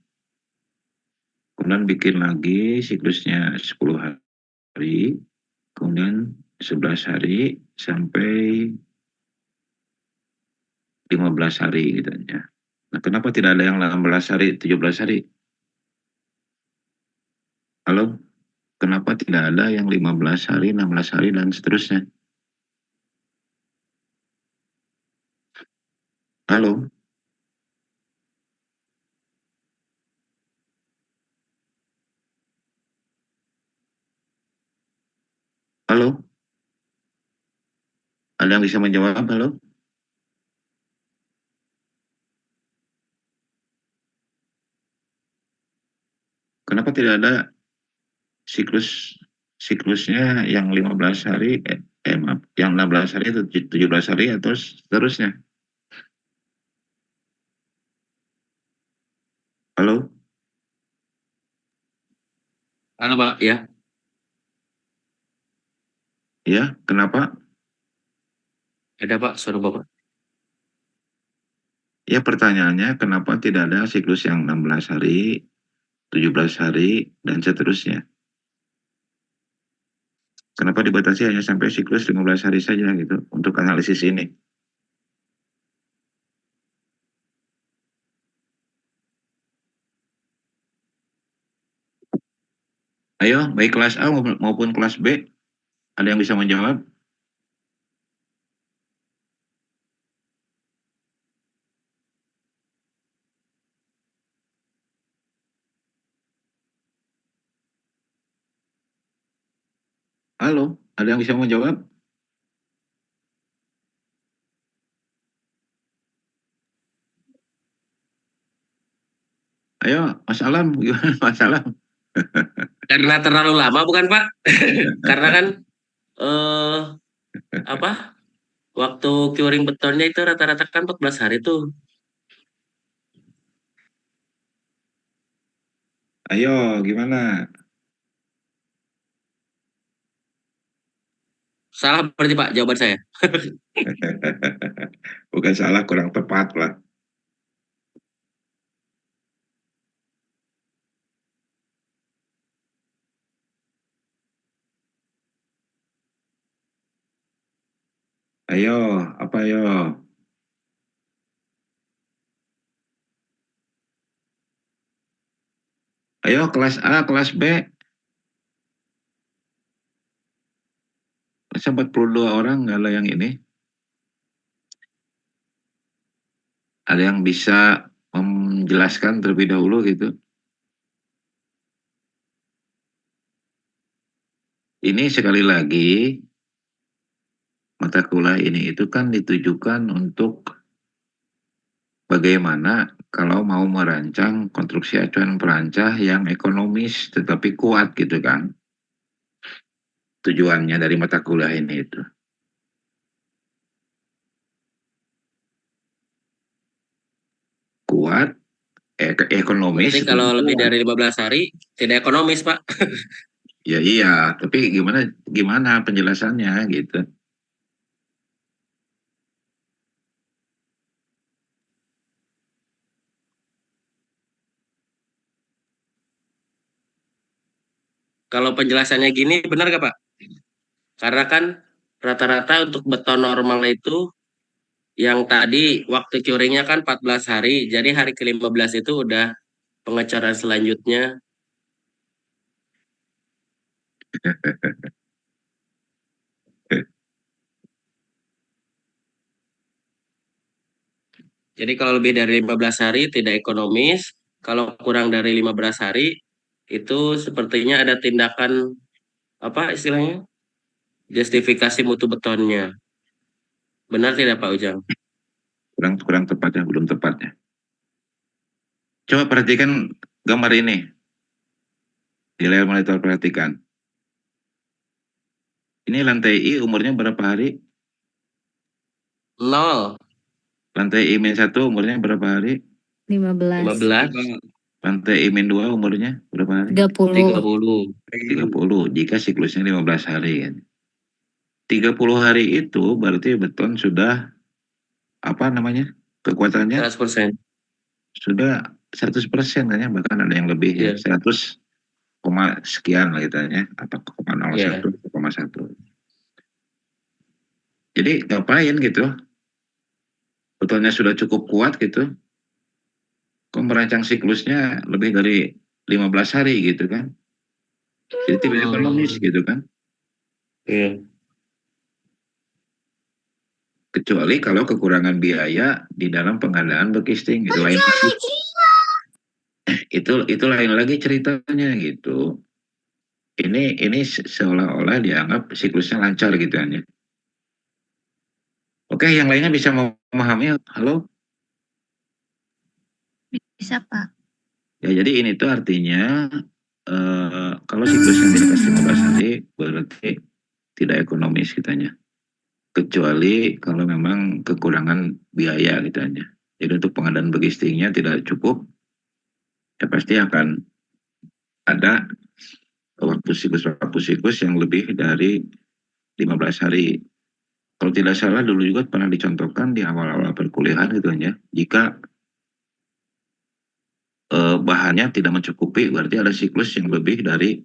kemudian bikin lagi siklusnya 10 hari, kemudian 11 hari sampai 15 hari gitu ya. Nah, kenapa tidak ada yang 16 hari, 17 hari? Halo? Kenapa tidak ada yang 15 hari, 16 hari, dan seterusnya? Halo? Halo? Ada yang bisa menjawab? Halo? Kenapa tidak ada siklusnya yang 15 hari, maaf, yang 16 hari, 17 hari, atau seterusnya? Halo? Halo Pak, ya. Ya, kenapa? Ada Pak, suara Bapak. Ya, pertanyaannya kenapa tidak ada siklus yang 16 hari, 17 hari, dan seterusnya? Kenapa dibatasi hanya sampai siklus 15 hari saja gitu untuk analisis ini? Ayo, baik kelas A maupun kelas B, ada yang bisa menjawab? Halo, ada yang bisa menjawab? Ayo, Mas Alam, gimana Mas Alam? Karena terlalu lama bukan Pak? Karena kan eh apa? Waktu curing betonnya itu rata-rata kan 14 hari tuh. Ayo, gimana? Salah berarti Pak jawaban saya. Bukan salah, kurang tepat lah. Ayo, apa ayo? Ayo, kelas A, kelas B. Masa 42 orang, nggak ada yang ini. Ada yang bisa menjelaskan terlebih dahulu gitu. Ini sekali lagi, mata kuliah ini itu kan ditujukan untuk bagaimana kalau mau merancang konstruksi acuan perancah yang ekonomis tetapi kuat gitu kan. Tujuannya dari mata kuliah ini itu. Kuat, ekonomis. Berarti kalau lebih dari 15 hari tidak ekonomis Pak. Ya iya, tapi gimana gimana penjelasannya gitu. Kalau penjelasannya gini benar gak Pak? Karena kan rata-rata untuk beton normal itu yang tadi waktu curingnya kan 14 hari. Jadi hari ke-15 itu udah pengecoran selanjutnya. Jadi kalau lebih dari 15 hari tidak ekonomis. Kalau kurang dari 15 hari itu sepertinya ada tindakan apa istilahnya? Justifikasi mutu betonnya. Benar tidak Pak Ujang? Kurang tepatnya, belum tepatnya. Coba perhatikan gambar ini. Di layar monitor perhatikan. Ini lantai I umurnya berapa hari? 0, Lantai I-1 umurnya berapa hari? 15. 15, Lantai I-2 umurnya berapa hari? 30. 30. 30. Jika siklusnya 15 hari kan. 30 hari itu berarti beton sudah apa namanya? Kekuatannya 100%. sudah 100% kan ya, bahkan ada yang lebih ya. Iya. 100 koma sekian lah gitu ya, atau 0,01, 0,1. Jadi ngapain gitu? Betonnya sudah cukup kuat gitu. Kok merancang siklusnya lebih dari 15 hari gitu kan? Jadi tidak ekonomis gitu kan? Iya. Kecuali kalau kekurangan biaya di dalam pengadaan bekisting itu lain lagi. Itu lain lagi ceritanya gitu. Ini seolah-olah dianggap siklusnya lancar gitu kan ya. Oke, yang lainnya bisa memahami? Halo? Bisa, Pak. Ya, jadi ini tuh artinya kalau siklusnya di atas 15 hari berarti tidak ekonomis kitanya. Kecuali kalau memang kekurangan biaya kitanya. Jadi untuk pengadaan bekistingnya tidak cukup, ya pasti akan ada waktu siklus yang lebih dari 15 hari. Kalau tidak salah dulu juga pernah dicontohkan di awal-awal perkuliahan gitu ya. Jika bahannya tidak mencukupi, berarti ada siklus yang lebih dari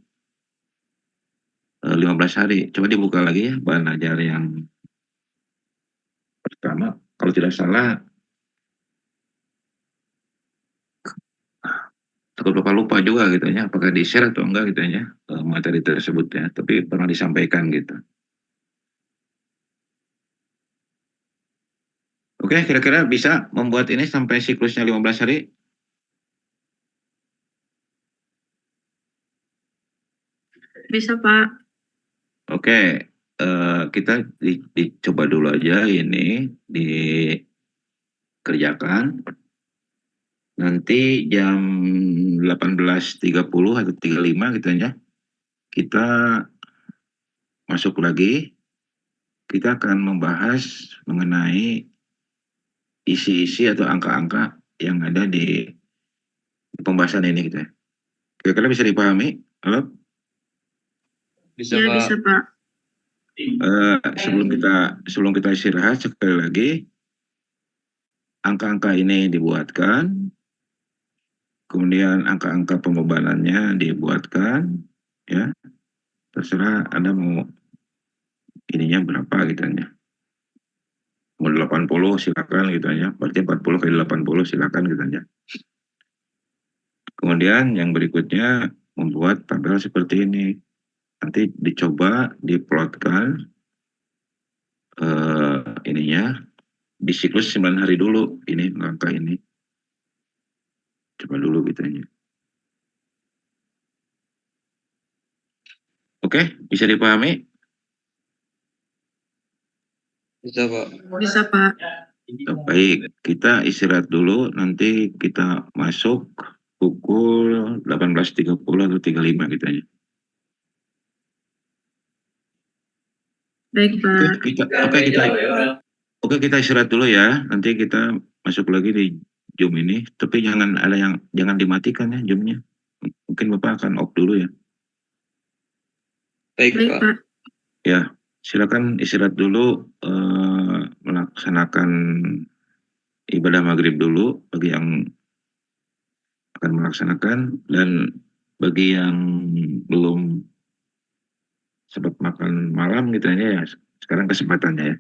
15 hari. Coba dibuka lagi ya bahan ajar yang pertama. Kalau tidak salah takut Bapak lupa juga gitu ya, apakah di-share atau enggak gitu ya, materi tersebut ya, tapi pernah disampaikan gitu. Oke, kira-kira bisa membuat ini sampai siklusnya 15 hari? Bisa, Pak. Oke, kita dicoba dulu aja ini, dikerjakan. Nanti jam 18.30 atau 35 gitu ya, kita masuk lagi, kita akan membahas mengenai isi-isi atau angka-angka yang ada di pembahasan ini gitu ya. Kira-kira bisa dipahami? Halo? Bisa, Iya, Pak. bisa, Pak. Sebelum kita istirahat sekali lagi, angka-angka ini dibuatkan, kemudian angka-angka pembebanannya dibuatkan, ya terserah Anda mau ininya berapa gitu ya. Mau 80 silakan gitu aja, berarti 40 kali 80 silakan gitu aja. Kemudian yang berikutnya membuat tabel seperti ini. Nanti dicoba diplotkan ininya di siklus 9 hari dulu ini langkah ini. Coba dulu gitu aja. Oke, bisa dipahami? Bisa, Pak. Bisa, Pak. Baik, kita istirahat dulu, nanti kita masuk pukul 18.30 atau 35 gitu aja. Baik, Pak. Oke, kita istirahat dulu ya. Nanti kita masuk lagi di Zoom ini, tapi jangan dimatikan ya Zoom-nya. Mungkin Bapak akan off dulu ya. Baik, Baik, Pak. Pak. Ya, silakan istirahat dulu, melaksanakan ibadah maghrib dulu bagi yang akan melaksanakan, dan bagi yang belum sempat makan malam gitu aja ya, sekarang kesempatannya ya.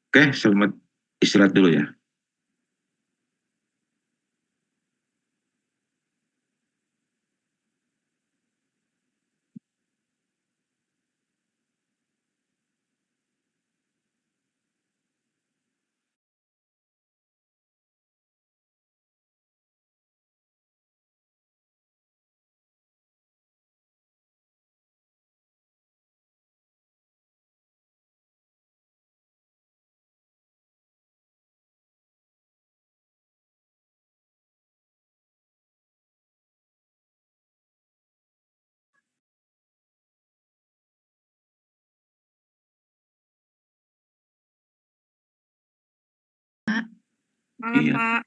Oke, selamat istirahat dulu ya. Malam, Iya. Pak.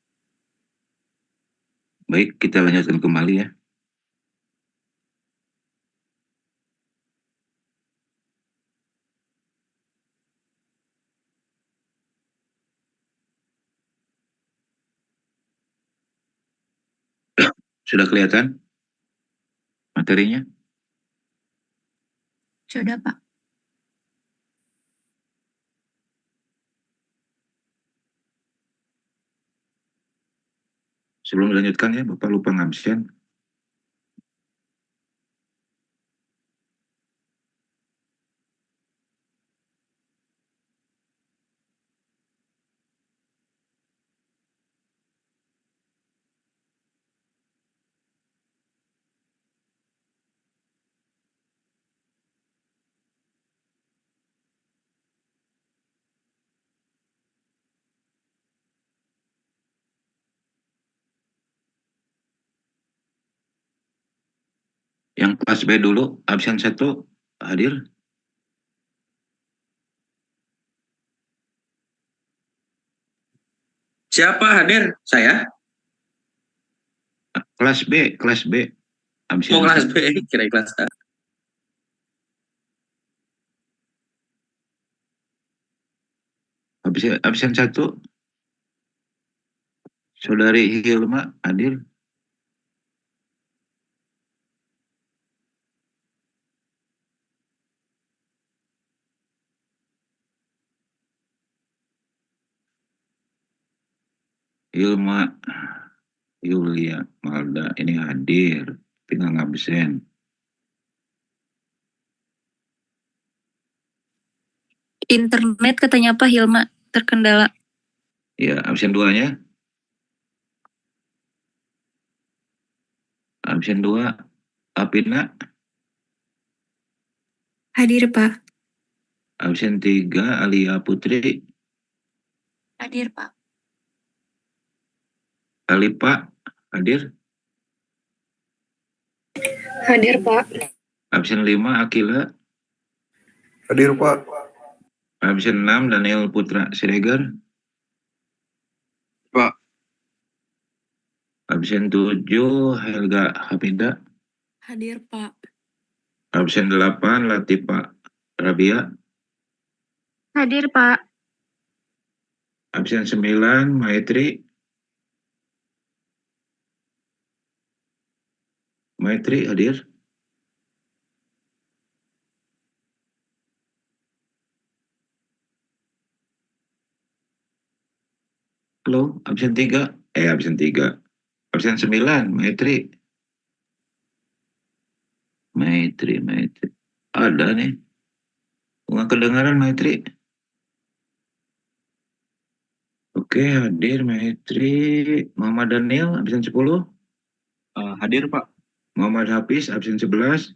Baik, kita lanjutkan kembali ya. Sudah kelihatan materinya? Sudah, Pak. Sebelum dilanjutkan ya, Bapak lupa ngabsen. Yang kelas B dulu, absen 1 hadir. Siapa hadir? Saya? Kelas B, absen Mau kelas 1. B, kira kelas A. Absen 1, Saudari Hilma hadir. Hilma Yulia Malda ini hadir, tapi nggak ngabsen. Internet katanya Pak Hilma terkendala. Ya, absen 2-nya. Absen 2, Apina. Hadir Pak. Absen 3, Alia Putri. Hadir Pak. Alipa, hadir. Hadir Pak. Absen 5, Akila. Hadir, Pak. Absen 6, Daniel Putra Siregar. Pak. Absen 7, Helga Hafida. Hadir Pak. Absen 8, Latifa Rabia. Hadir Pak. Absen 9, Maitri. Maitri hadir. Halo, absen 3. Absen 3. Absen 9, Maitri. Maitri. Ada nih. Nggak kedengaran Maitri. Oke, hadir Maitri. Muhammad Daniel, absen 10. Hadir, Pak. Muhammad Hafiz, absen 11.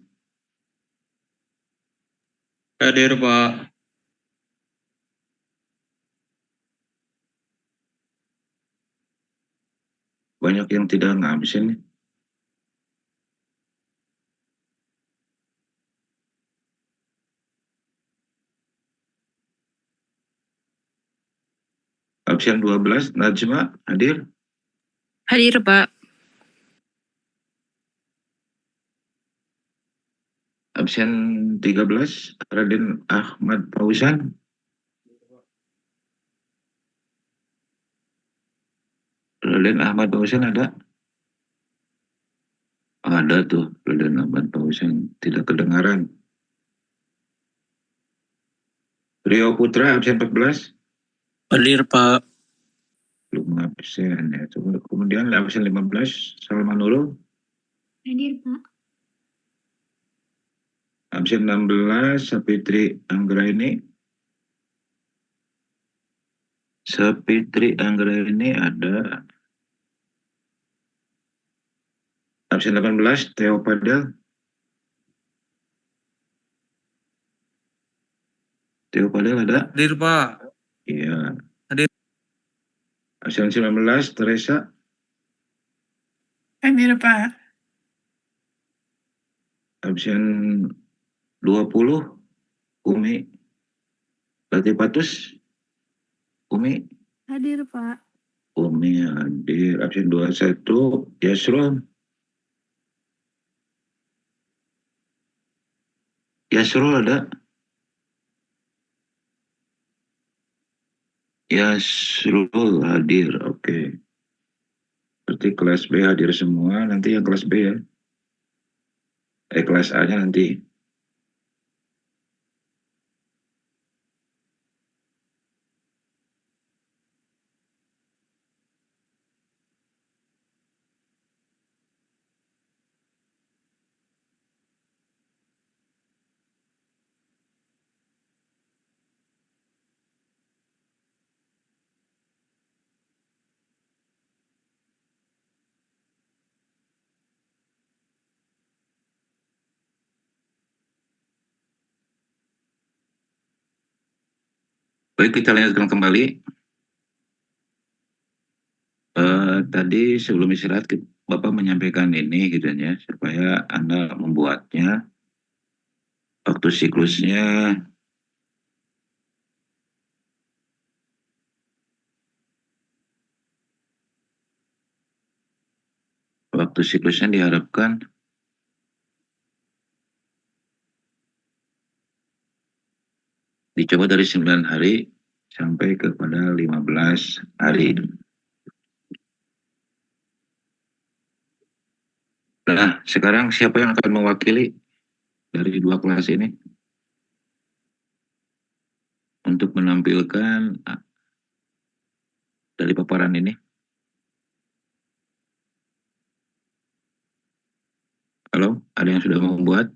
Hadir, Pak. Banyak yang tidak ngabsen nih. Absen 12, Najma, hadir. Hadir Pak. Absen 13, Raden Ahmad Fauzan. Raden Ahmad Fauzan ada? Ada tuh, Raden Ahmad Fauzan. Tidak kedengaran. Rio Putra, absen 14. Hadir, Pak. Belum absen ya. Kemudian absen 15, Salman Nurul. Hadir Pak. Absen 16, Sapitri Anggraini. Sapitri Anggraini ada. Absen 18, Theo Padel. Theo Padel ada? Hadir, Pak. Iya. Hadir. Absen 19, Teresa. Hadir Pak. Absen 20, Umi. Latifatus. Umi. Hadir Pak. Umi hadir. Absen 21, Yasrul. Yasrul ada? Yasrul hadir, oke. Berarti kelas B hadir semua, nanti yang kelas B ya. Kelas A-nya nanti. Baik, kita lanjutkan kembali. Tadi sebelum istirahat, Bapak menyampaikan ini gitu ya, supaya Anda membuatnya, waktu siklusnya, diharapkan dicoba dari 9 hari sampai kepada 15 hari. Nah, sekarang siapa yang akan mewakili dari dua kelas ini untuk menampilkan dari paparan ini? Halo, ada yang sudah membuat?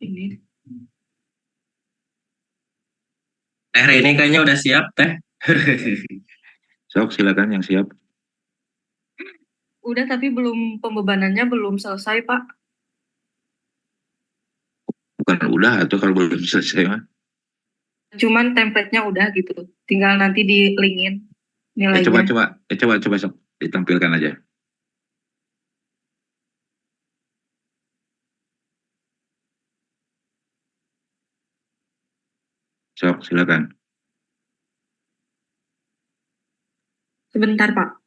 Ini. Ini kayaknya udah siap, Teh. Sok, silakan yang siap. Udah tapi belum pembebanannya belum selesai, Pak. Bukan udah, atau kalau belum selesai mah. Cuman template-nya udah gitu. Tinggal nanti di-linkin nilainya. Coba sok, ditampilkan aja. Sok, silakan. Sebentar, Pak.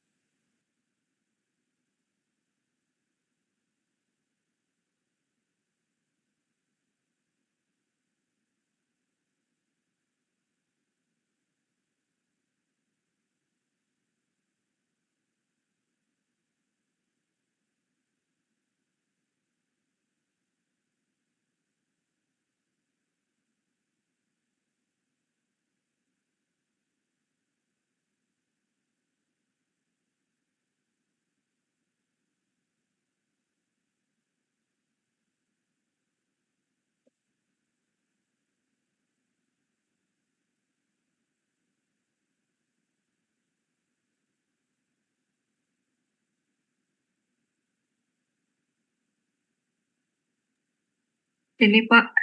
Ini, Pak.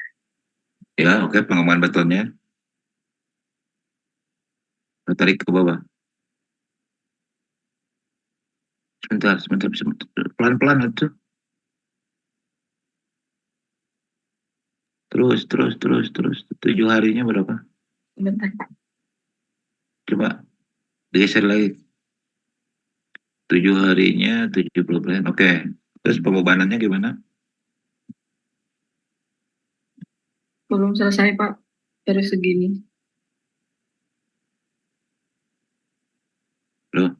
Ya, oke, pengembangan betonnya. Tarik ke bawah. Sebentar. Pelan-pelan itu. Terus. 7 harinya berapa? Sebentar, Pak. Coba digeser lagi. 7 harinya 70%. Oke. Terus pembebanannya gimana? Belum selesai, Pak. Baru segini. Loh,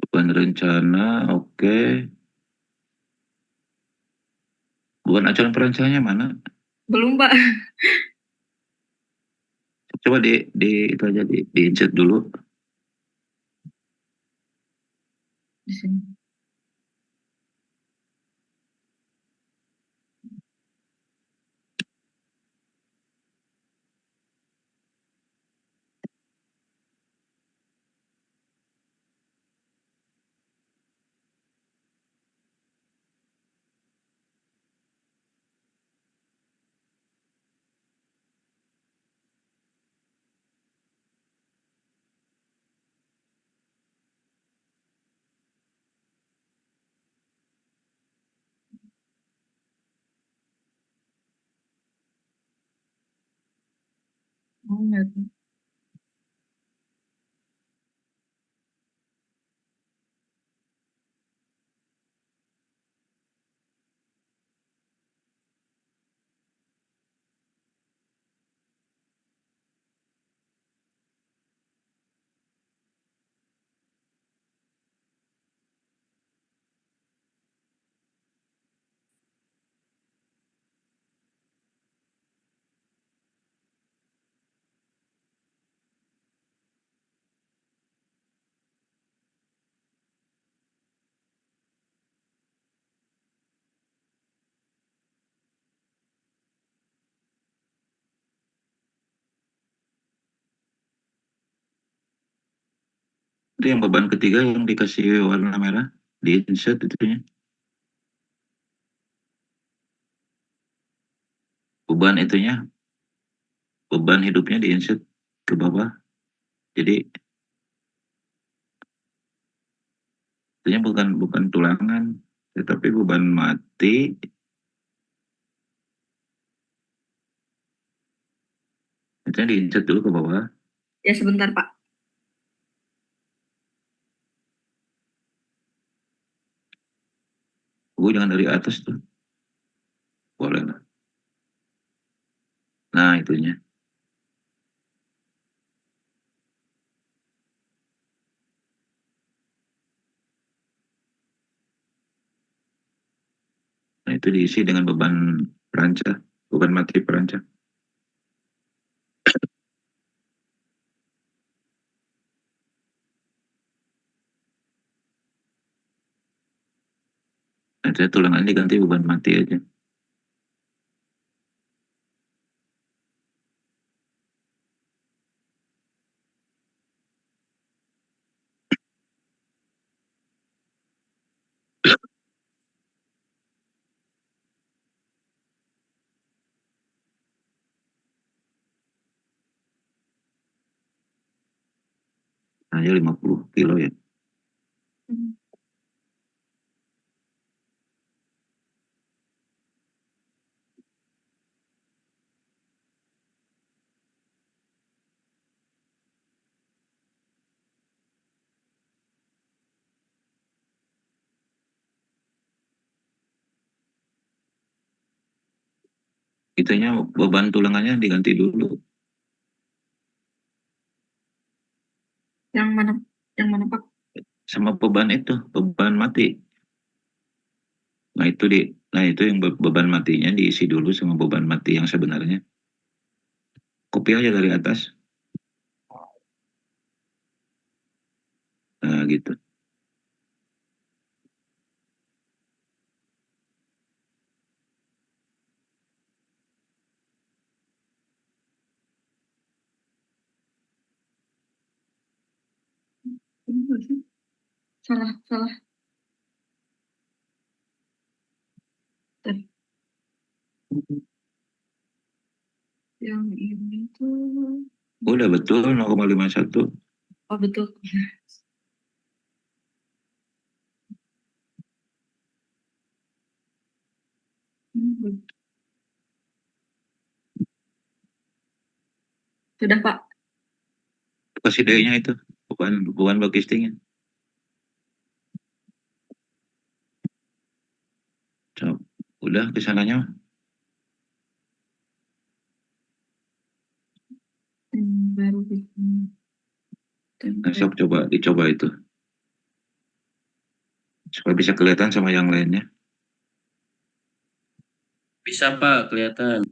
beban rencana, oke. Beban acuan perencananya mana? Belum, Pak. Coba di itu aja di insert dulu. Di sini. Oh, enggak. Itu yang beban ketiga yang dikasih warna merah di insert itunya. Beban itunya, beban hidupnya di insert ke bawah. Jadi itunya bukan tulangan, tetapi beban mati. Itunya di insert dulu ke bawah. Ya, sebentar, Pak. Jangan dari atas tuh. Boleh lah. Nah, itunya. Nah, itu diisi dengan beban perancah, beban mati perancah. Ada tulangan diganti beban mati aja. Hanya 50 kilo ya. Itunya beban tulangannya diganti dulu. Yang mana? Yang mana Pak? Sama beban itu, beban mati. Nah itu yang beban matinya diisi dulu sama beban mati yang sebenarnya. Copy aja dari atas. Nah gitu. Salah, salah. Bentar. Yang ini tuh. Udah betul 0,51. Oh betul. Sudah Pak. Kasih D-nya itu, beban logistiknya. So, udah kesananya. Baru bikin. Besok dicoba itu. Supaya bisa kelihatan sama yang lainnya. Bisa Pak, kelihatan.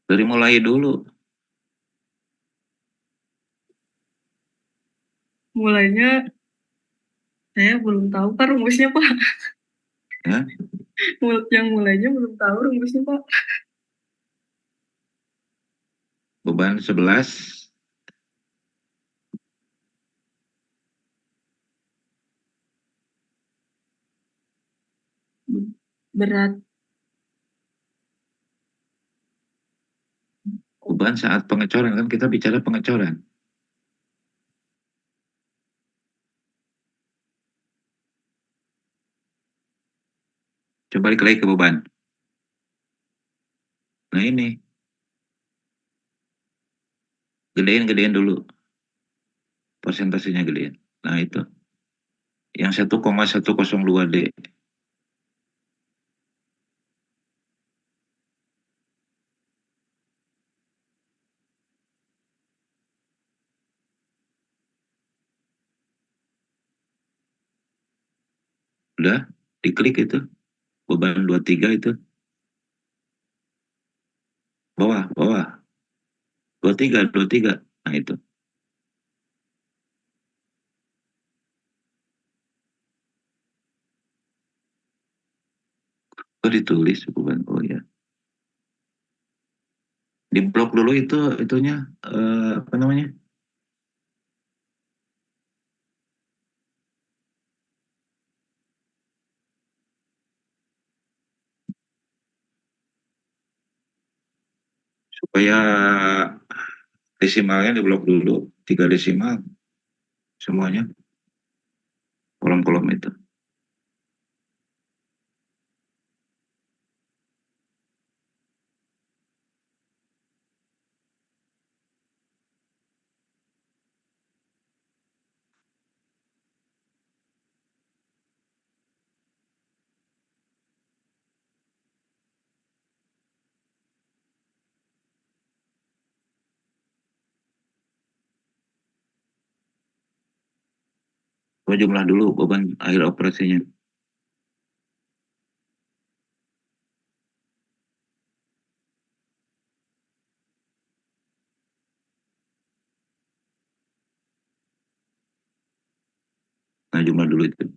Dari mulai dulu. Mulainya saya belum tahu Pak rumusnya Pak. Ya. Yang mulainya belum tahu rumusnya Pak. Beban 11. Berat. Beban saat pengecoran, kan kita bicara pengecoran. Coba balik lagi ke beban. Nah ini. Gedein dulu. Persentasenya gedein. Nah itu. Yang 1,102 D. Udah, diklik itu. Beban 23 itu. Bawah. 23. Nah itu. Itu ditulis beban. Oh ya. Di blok dulu itunya apa namanya? Supaya desimalnya di blok dulu, 3 desimal semuanya, kolom-kolom itu. Coba jumlah dulu beban akhir operasinya. Nah, jumlah dulu itu.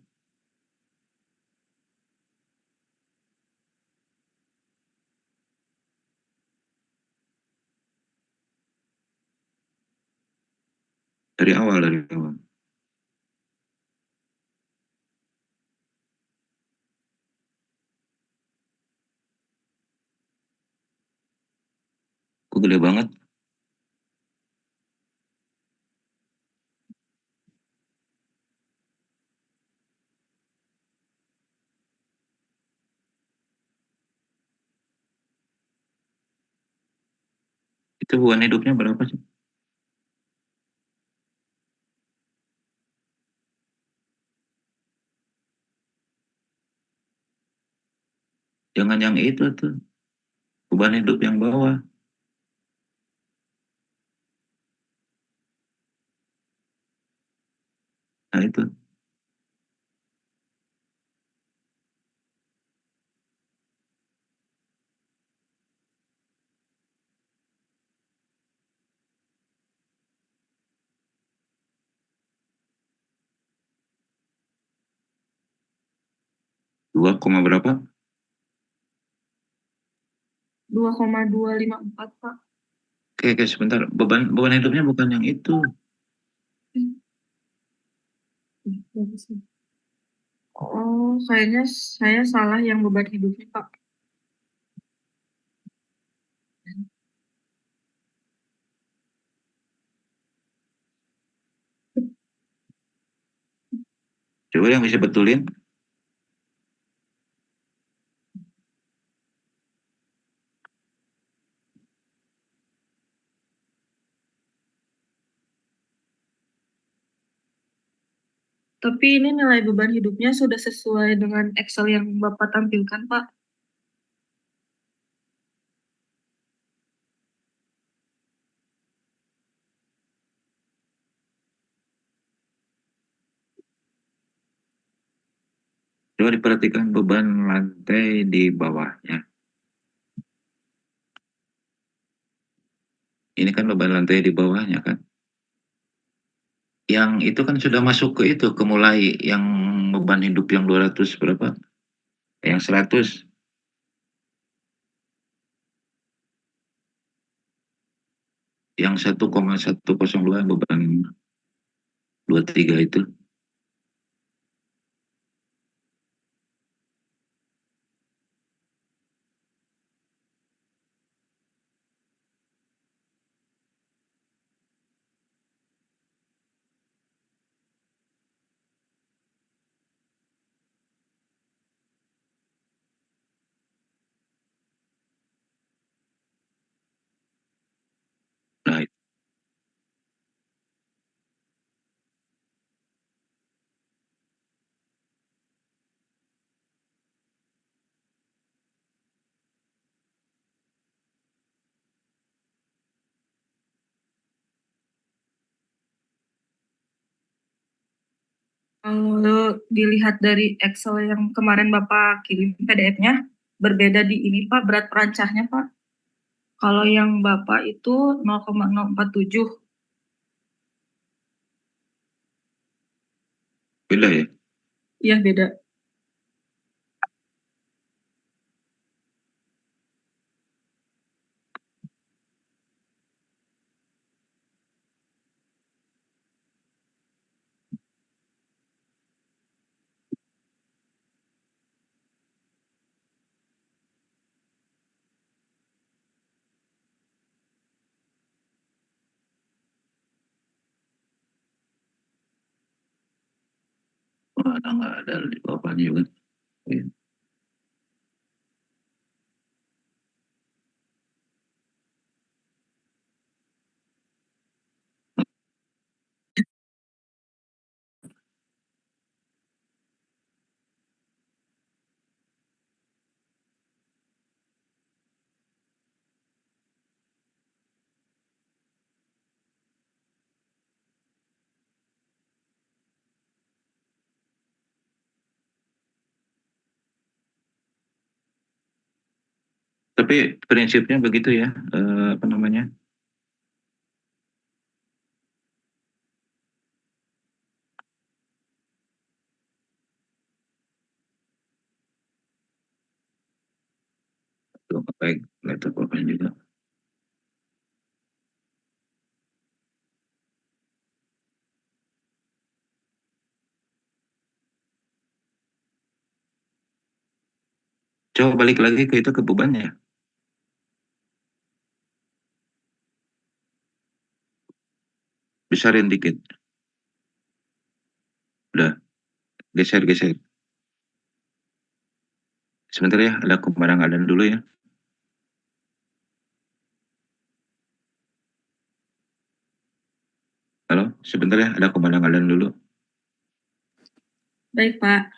Dari awal. Kok gede banget? Itu hubungan hidupnya berapa sih? Jangan yang itu tuh. Beban hidup yang bawah. Nah itu. Dua koma berapa? 2,254 Pak. Oke, sebentar. Beban hidupnya bukan yang itu. Oh, kayaknya saya salah yang beban hidupnya Pak. Coba yang bisa betulin. Tapi ini nilai beban hidupnya sudah sesuai dengan Excel yang Bapak tampilkan Pak. Coba diperhatikan beban lantai di bawahnya. Ini kan beban lantai di bawahnya kan. Yang itu kan sudah masuk ke itu, ke mulai yang beban hidup yang 200 berapa? Yang 100. Yang 1,102 beban 23 itu. Nah, Kalau dilihat dari Excel yang kemarin Bapak kirim PDF-nya, berbeda di ini Pak, berat perancahnya Pak. Kalau yang Bapak itu 0,047. beda ya. Iya beda. Mana nggak ada di bawahnya juga. Iya. Tapi prinsipnya begitu ya, apa namanya? Tuh, baik, laptop open juga. Coba balik lagi ke itu, ke bebannya. Besarin dikit. Udah, geser-geser. Sebentar ya, ada kemarangan dulu ya. Halo, sebentar ya, ada kemarangan dulu. Baik, Pak.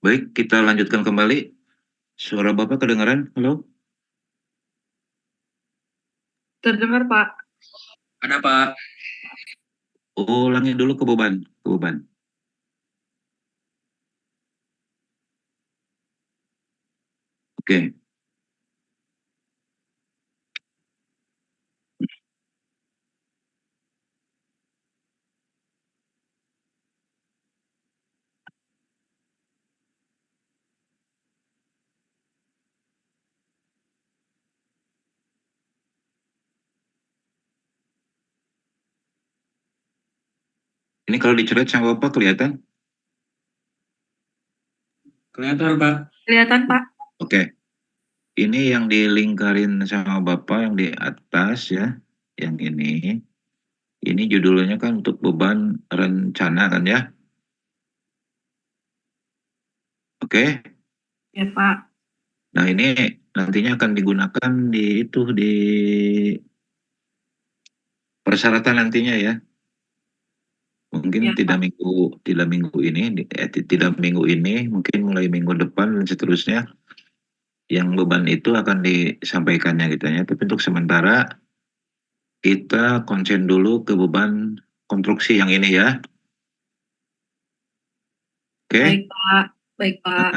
Baik, kita lanjutkan kembali. Suara Bapak kedengaran? Halo? Terdengar, Pak. Ada Pak. Ulangi dulu ke beban. Oke. Ini kalau dicoret sama Bapak kelihatan? Kelihatan Pak. Kelihatan, Pak. Oke. Ini yang dilingkarin sama Bapak yang di atas ya. Yang ini. Ini judulnya kan untuk beban rencana kan ya. Oke. Ya, Pak. Nah ini nantinya akan digunakan di persyaratan nantinya ya. Mungkin Ya, tidak minggu ini, mungkin mulai minggu depan dan seterusnya yang beban itu akan disampaikannya gitu ya. Tapi untuk sementara kita konsen dulu ke beban konstruksi yang ini ya. Oke. Baik, Pak. Baik, Pak.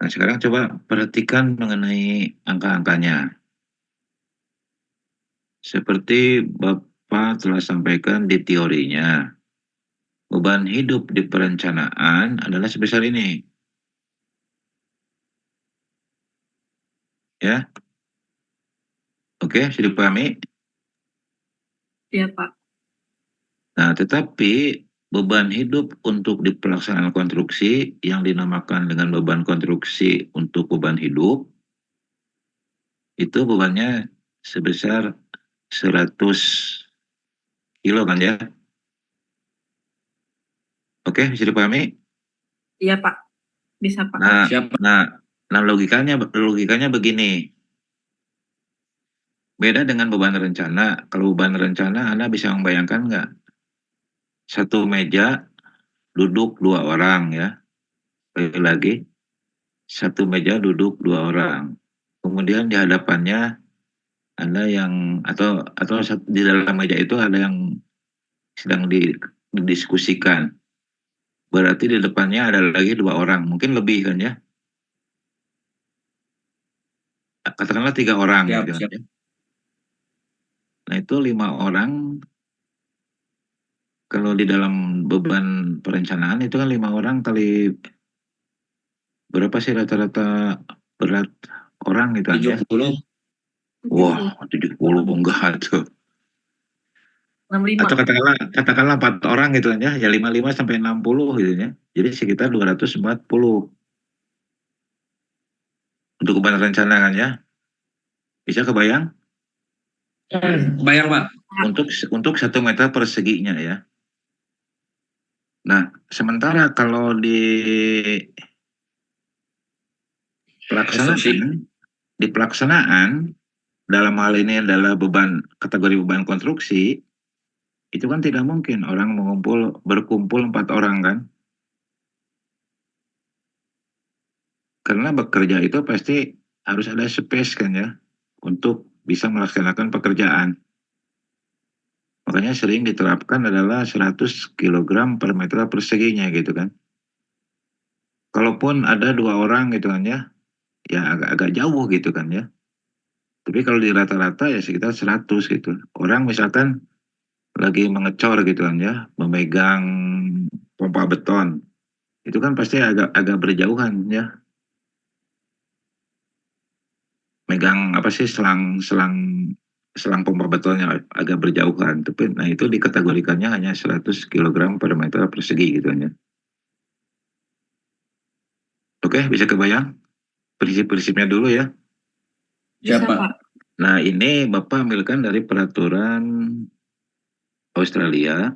Nah, sekarang coba perhatikan mengenai angka-angkanya. Seperti Bapak telah sampaikan di teorinya, beban hidup di perencanaan adalah sebesar ini. Ya. Oke, sudah dipahami? Ya, Pak. Nah, tetapi beban hidup untuk di pelaksanaan konstruksi yang dinamakan dengan beban konstruksi untuk beban hidup, itu bebannya sebesar 100 kilo kan ya? Oke, bisa dipahami? Iya, Pak. Bisa, Pak. Nah, Siap. nah logikanya begini. Beda dengan beban rencana. Kalau beban rencana, Anda bisa membayangkan nggak? Satu meja duduk 2 orang ya. Lagi satu meja duduk 2 orang. Kemudian di hadapannya ada yang atau di dalam meja itu ada yang sedang didiskusikan. Berarti di depannya ada lagi 2 orang, mungkin lebih kan ya? Katakanlah 3 orang Siap, gitu siap. kan ya. Nah itu 5 orang, kalau di dalam beban perencanaan itu kan 5 orang kali berapa sih rata-rata berat orang gitu kan ya? 70. Wah, 70 enggak tuh. 65. Atau katakanlah 4 orang gitu kan ya, ya 55 sampai 60 gitu ya. Jadi sekitar 240 untuk beban rencana kan ya. Bisa kebayang? Bayang Pak. Untuk 1 meter perseginya ya. Nah, sementara kalau di pelaksanaan dalam hal ini adalah kategori beban konstruksi, itu kan tidak mungkin orang berkumpul 4 orang kan. Karena bekerja itu pasti harus ada space kan ya, untuk bisa melaksanakan pekerjaan. Makanya sering diterapkan adalah 100 kg per meter perseginya gitu kan. Kalaupun ada 2 orang gitu kan ya agak jauh gitu kan ya. Tapi kalau di rata-rata ya sekitar 100 gitu. Orang misalkan lagi mengecor gitu kan ya, memegang pompa beton. Itu kan pasti agak berjauhan ya. Megang apa sih selang pompa betonnya agak berjauhan. Tapi nah itu dikategorikannya hanya 100 kg per meter persegi gitu kan ya. Oke, bisa kebayang? Prinsip-prinsipnya dulu ya. Bisa, Siap, Pak. Pak. Nah, ini Bapak ambilkan dari peraturan Australia,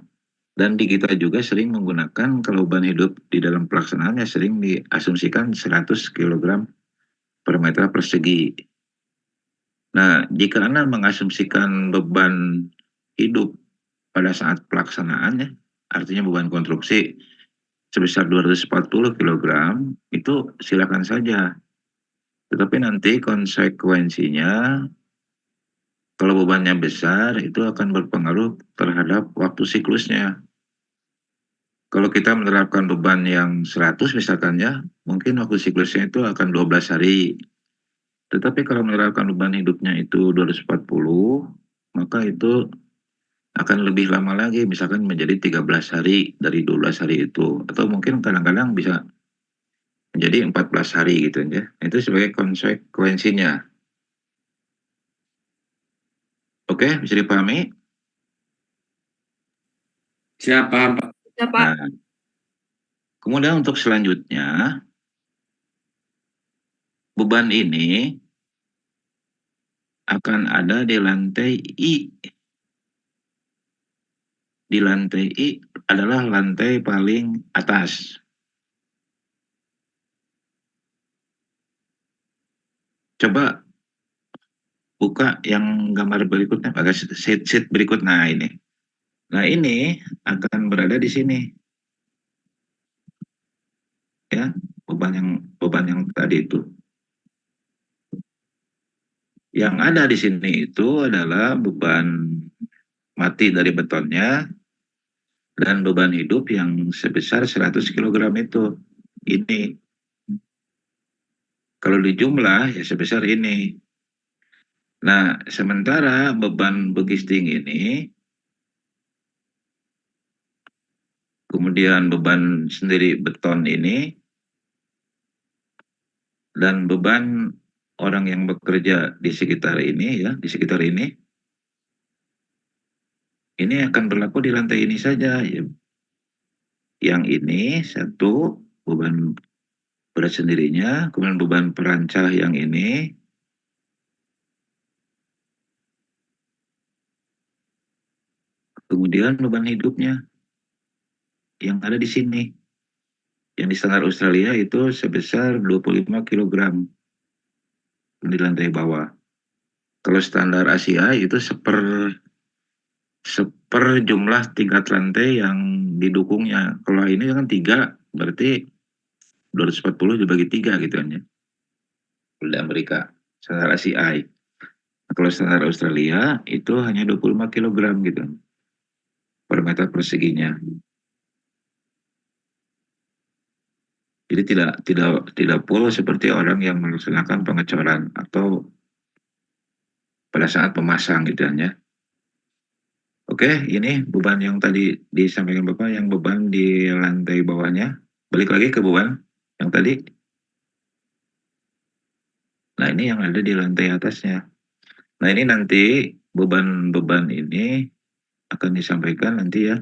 dan di kita juga sering menggunakan kalau beban hidup di dalam pelaksanaannya sering diasumsikan 100 kg per meter persegi. Nah, jika Anda mengasumsikan beban hidup pada saat pelaksanaannya, artinya beban konstruksi, sebesar 240 kg, itu silakan saja. Tetapi nanti konsekuensinya, kalau bebannya besar, itu akan berpengaruh terhadap waktu siklusnya. Kalau kita menerapkan beban yang 100 misalkan ya, mungkin waktu siklusnya itu akan 12 hari. Tetapi kalau menerapkan beban hidupnya itu 240, maka itu akan lebih lama lagi, misalkan menjadi 13 hari dari 12 hari itu. Atau mungkin kadang-kadang bisa menjadi 14 hari gitu ya. Itu sebagai konsekuensinya. Oke, bisa dipahami? Siap, paham, Pak. Ya, Pak. Nah, kemudian untuk selanjutnya, beban ini akan ada di lantai I. Di lantai I adalah lantai paling atas. Coba buka yang gambar berikutnya, pada sheet berikut. Nah ini. Nah ini akan berada di sini. Ya, beban yang tadi itu. Yang ada di sini itu adalah beban mati dari betonnya dan beban hidup yang sebesar 100 kg itu. Ini. Kalau dijumlah ya sebesar ini. Nah, sementara beban begisting ini, kemudian beban sendiri beton ini, dan beban orang yang bekerja di sekitar ini ya, di sekitar ini akan berlaku di lantai ini saja. Ya. Yang ini satu beban berat sendirinya, kemudian beban perancah yang ini, kemudian beban hidupnya yang ada di sini. Yang di standar Australia itu sebesar 25 kg di lantai bawah. Kalau standar Asia itu seper jumlah tingkat lantai yang didukungnya. Kalau ini kan 3, berarti 240 dibagi 3 gitu kan ya. Kalau di Amerika, standar ACI. Nah, kalau standar Australia itu hanya 25 kg gitu per meter perseginya. Jadi tidak full seperti orang yang melaksanakan pengecoran atau pada saat pemasang gitu ya. Oke, ini beban yang tadi disampaikan Bapak, yang beban di lantai bawahnya. Balik lagi ke beban yang tadi. Nah, ini yang ada di lantai atasnya. Nah, ini nanti beban-beban ini akan disampaikan nanti ya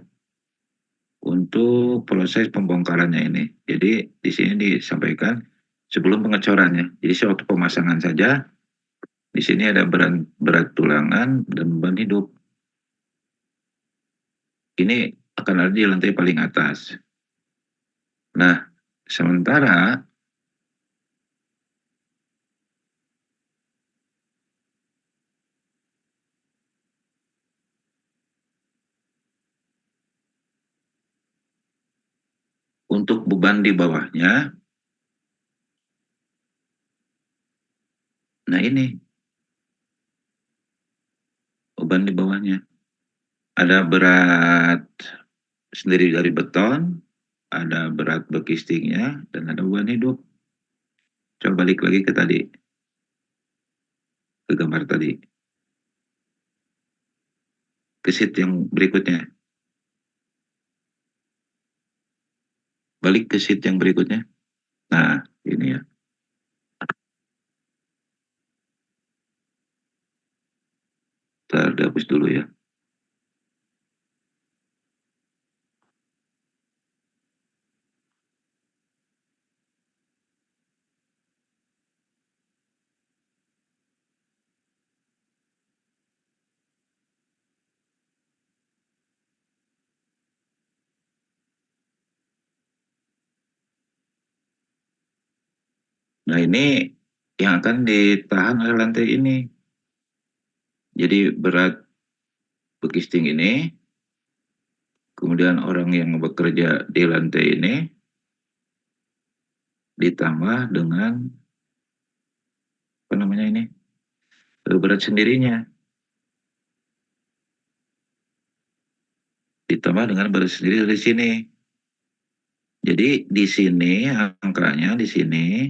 untuk proses pembongkarannya ini. Jadi di sini disampaikan sebelum pengecorannya. Jadi sewaktu pemasangan saja, di sini ada berat tulangan dan beban hidup. Ini akan ada di lantai paling atas. Nah, sementara untuk beban di bawahnya, nah ini beban di bawahnya. Ada berat sendiri dari beton, ada berat bekistingnya, dan ada beban hidup. Coba balik lagi ke tadi, ke gambar tadi. Ke sheet yang berikutnya. Balik ke sheet yang berikutnya. Nah, ini ya. Ntar dihapus dulu ya. Nah, ini yang akan ditahan oleh lantai ini. Jadi berat bekisting ini, kemudian orang yang bekerja di lantai ini, ditambah dengan apa namanya ini berat sendirinya, ditambah dengan berat sendiri dari sini. Jadi di sini angkanya di sini,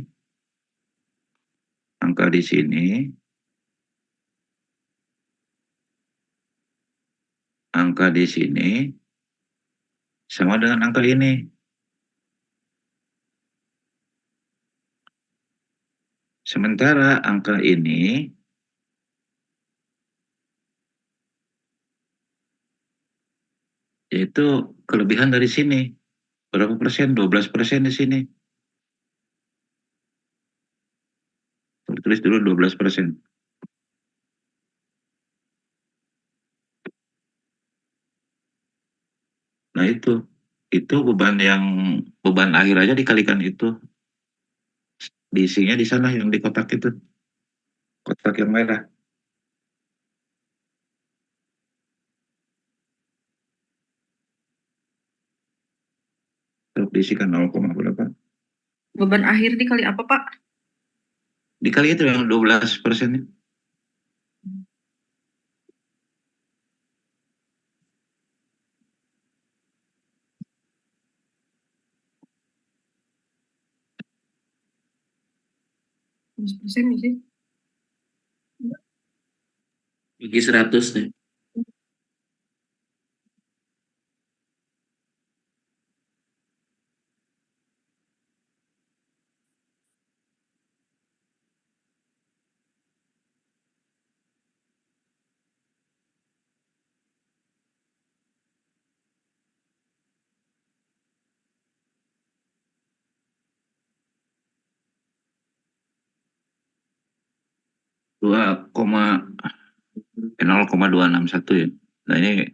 angka di sini, angka di sini sama dengan angka ini. Sementara angka ini yaitu kelebihan dari sini. Berapa persen? 12% di sini. Tulis dulu 12%. Nah itu beban akhir aja dikalikan itu. Diisinya di sana yang di kotak itu. Kotak yang merah. Diisikan 0, berapa? Beban akhir dikali apa, Pak? Dikali itu yang 12%. Persen sih. Bagi 100 deh. Dua 0,261 ya. Nah ini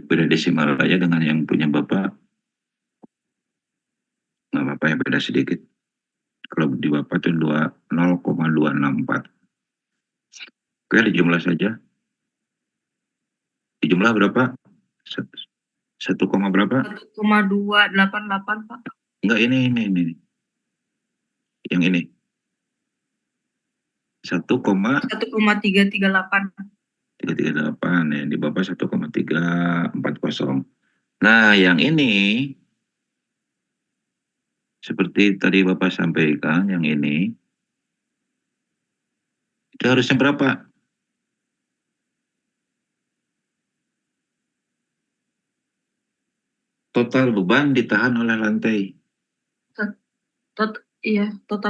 beda desimal aja dengan yang punya Bapak. Nggak apa-apa ya, beda sedikit. Kalau di Bapak itu 0,264. Oke, dijumlah saja. Dijumlah berapa? 1, berapa? 1,288, Pak. Enggak, ini. Yang ini. 1,338. 338 ya, di Bapak 1,340. Nah, yang ini seperti tadi Bapak sampaikan, yang ini itu harusnya berapa? Total beban ditahan oleh lantai. Total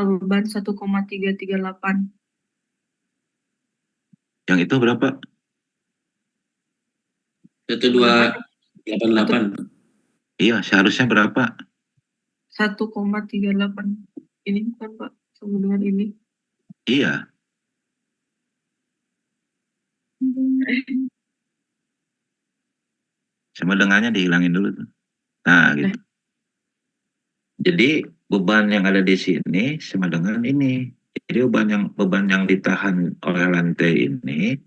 beban 1,338. Yang itu berapa? 1288. Iya, seharusnya berapa? 1,38. Ini bukan, Pak, sama dengan ini. Iya. Sama dengannya dihilangin dulu tuh. Nah, gitu. Jadi beban yang ada di sini sama dengan ini. Jadi beban yang ditahan oleh lantai ini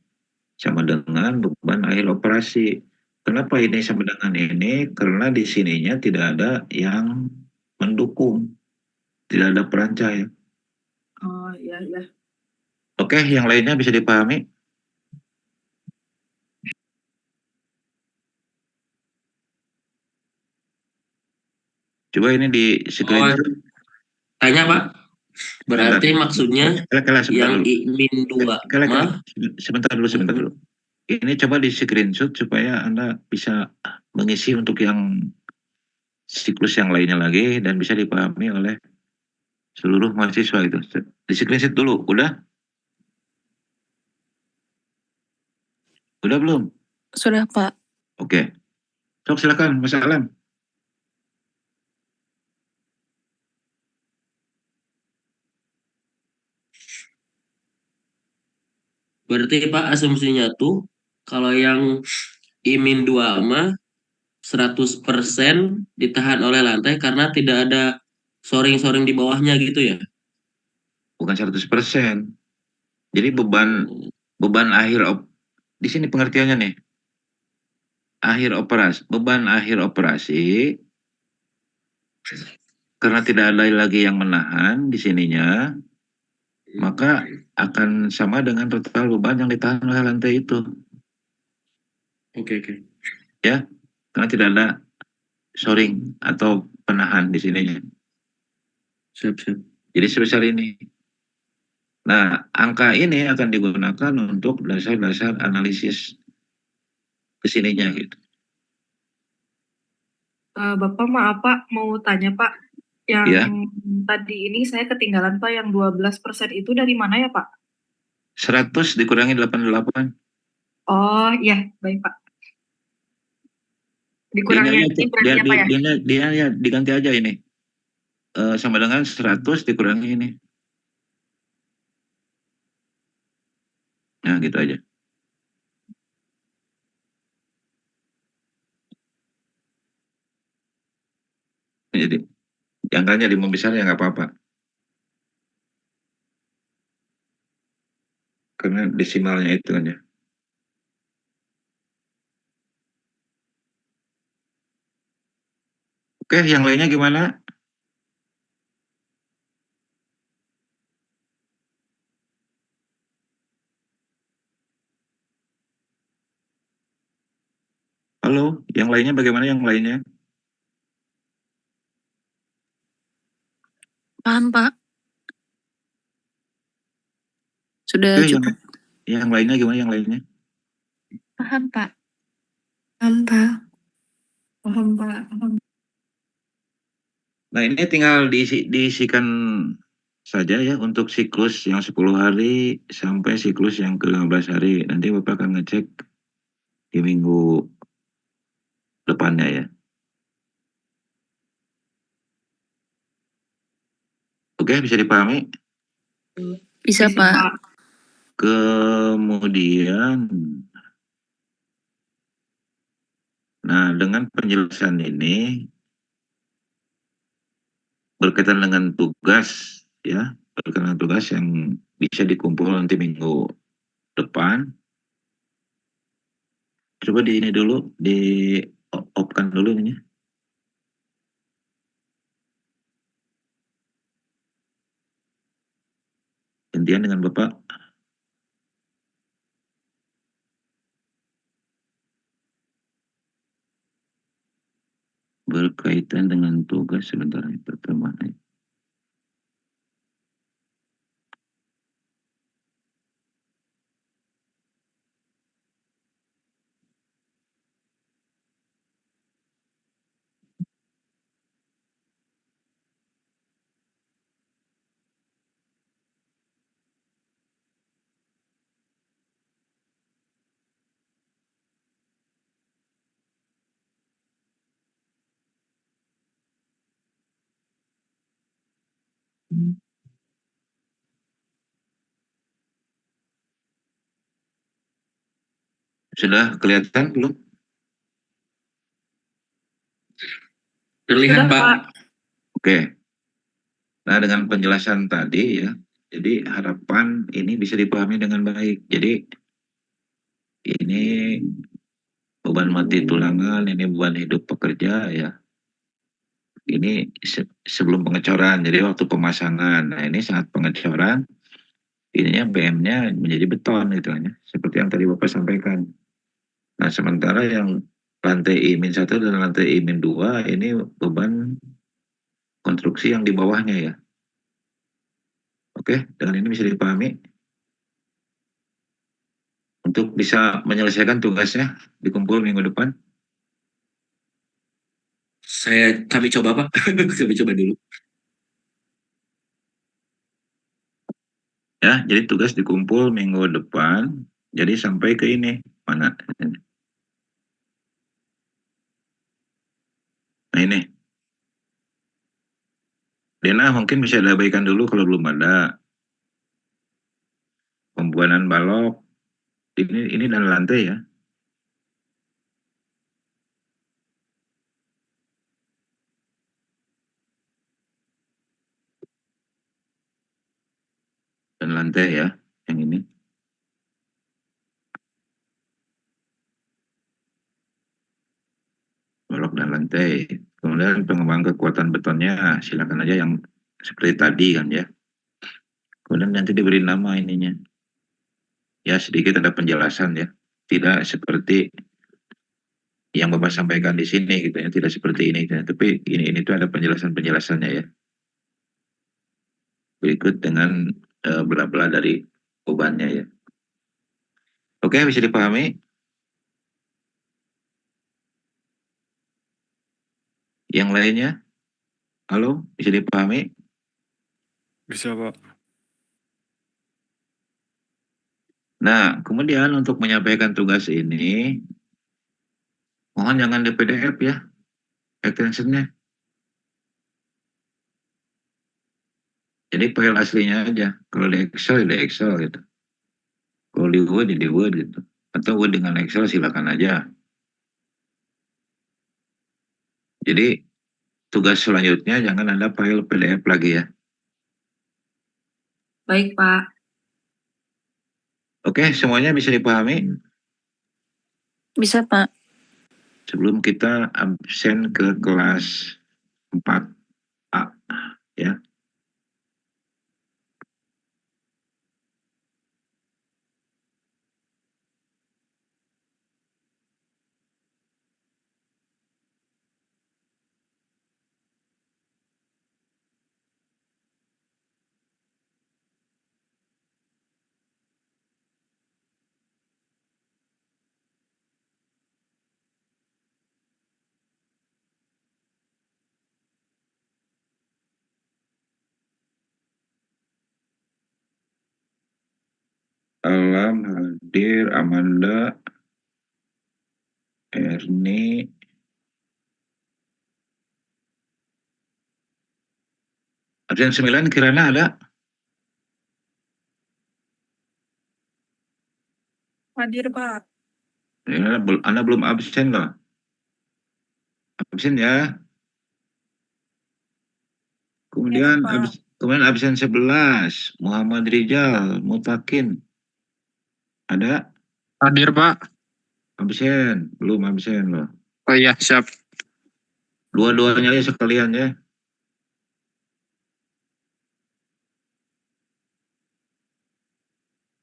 sama dengan beban akhir operasi. Kenapa ini sama dengan ini? Karena di sininya tidak ada yang mendukung. Tidak ada perancah ya. Oh, iya. Oke, yang lainnya bisa dipahami? Coba ini di screenshot. Tanya, Pak. Berarti maksudnya yang I-2 sebentar dulu. Ini coba di screenshot supaya Anda bisa mengisi untuk yang siklus yang lainnya lagi dan bisa dipahami oleh seluruh mahasiswa itu. Di screenshot dulu, udah? Udah belum? Sudah, Pak. Oke. Sok silakan, Mas Alam. Berarti Pak asumsinya tuh kalau yang I-2 mah 100% ditahan oleh lantai karena tidak ada soring-soring di bawahnya gitu ya? Bukan 100%. Jadi beban akhir di sini pengertiannya nih. Beban akhir operasi karena tidak ada lagi yang menahan di sininya, maka akan sama dengan total beban yang ditahan oleh lantai itu. Oke. Ya, karena tidak ada shoring atau penahan di sininya. Siap. Jadi sebesar ini. Nah, angka ini akan digunakan untuk dasar-dasar analisis kesininya gitu. Bapak maaf Pak, mau tanya Pak, yang Ya. tadi ini saya ketinggalan Pak, yang 12% itu dari mana ya Pak? 100 dikurangi 88. Oh iya, baik Pak. Dikurangi yang ini berarti apa ya? Dia ya diganti aja ini. Sama dengan 100 dikurangi ini. Nah, gitu aja. Jadi, angkanya 5 besar ya nggak apa-apa. Karena desimalnya itu kan ya. Oke, yang lainnya gimana? Halo, yang lainnya bagaimana yang lainnya? Paham, Pak. Sudah Oke, cukup. yang lainnya gimana yang lainnya? Paham, Pak. Paham, Pak. Paham, Pak. Nah, ini tinggal diisikan saja ya untuk siklus yang 10 hari sampai siklus yang ke-15 hari. Nanti Bapak akan ngecek di minggu depannya ya. Oke, bisa dipahami? Bisa, Pak. Kemudian, nah dengan penjelasan ini berkaitan dengan tugas ya, berkaitan dengan tugas yang bisa dikumpul nanti minggu depan. Coba di ini dulu, di off-kan dulu ini. Gantian dengan Bapak. Berkaitan dengan tugas sebentar pertama. Sudah kelihatan belum? Terlihat Sudah, Pak. Pak. Oke. Nah, dengan penjelasan tadi ya, jadi harapan ini bisa dipahami dengan baik. Jadi ini beban mati tulangan, ini beban hidup pekerja ya. Ini sebelum pengecoran, jadi waktu pemasangan. Nah, ini saat pengecoran, ininya BM-nya menjadi beton gitu kan ya. Seperti yang tadi Bapak sampaikan. Nah, sementara yang lantai I-1 dan lantai I-2 ini beban konstruksi yang di bawahnya ya. Oke, dengan ini bisa dipahami. Untuk bisa menyelesaikan tugasnya dikumpul minggu depan. Kami coba Pak. Kami coba dulu. Ya, jadi tugas dikumpul minggu depan. Jadi sampai ke ini. Mana? Nah ini. Dena mungkin bisa diabaikan dulu kalau belum ada. Pembuanan balok. Ini dan lantai ya. Dan lantai ya. Yang ini. Balok dan lantai. Kemudian Kemudian pengembangan kekuatan betonnya silakan aja yang seperti tadi kan ya. Kemudian nanti diberi nama ininya. Ya sedikit ada penjelasan ya. Tidak seperti yang Bapak sampaikan di sini gitu ya, tidak seperti ini gitu ya. Tapi ini tuh ada penjelasan-penjelasannya ya. Berikut dengan bla-bla dari bebannya ya. Oke, bisa dipahami? Yang lainnya? Halo, bisa dipahami? Bisa, Pak. Nah, kemudian untuk menyampaikan tugas ini, mohon jangan di PDF ya, extensionnya. Jadi file aslinya aja. Kalau di Excel, di Excel gitu. Kalau di Word, di Word gitu. Atau Word dengan Excel silakan aja. Jadi tugas selanjutnya jangan ada file PDF lagi ya. Baik, Pak. Oke, semuanya bisa dipahami? Bisa, Pak. Sebelum kita absen ke kelas 4A ya. Alam hadir, Amanda, Erni, absen 9 Kirana ada? Hadir, Pak. Ya, Anda belum absen loh. Absen ya. Kemudian Ya, Pak. kemudian absen 11 Muhammad Rizal Mutakin. Ada? Hadir, Pak. Absen, belum absen loh. Oh iya, siap. Dua-duanya aja sekalian ya.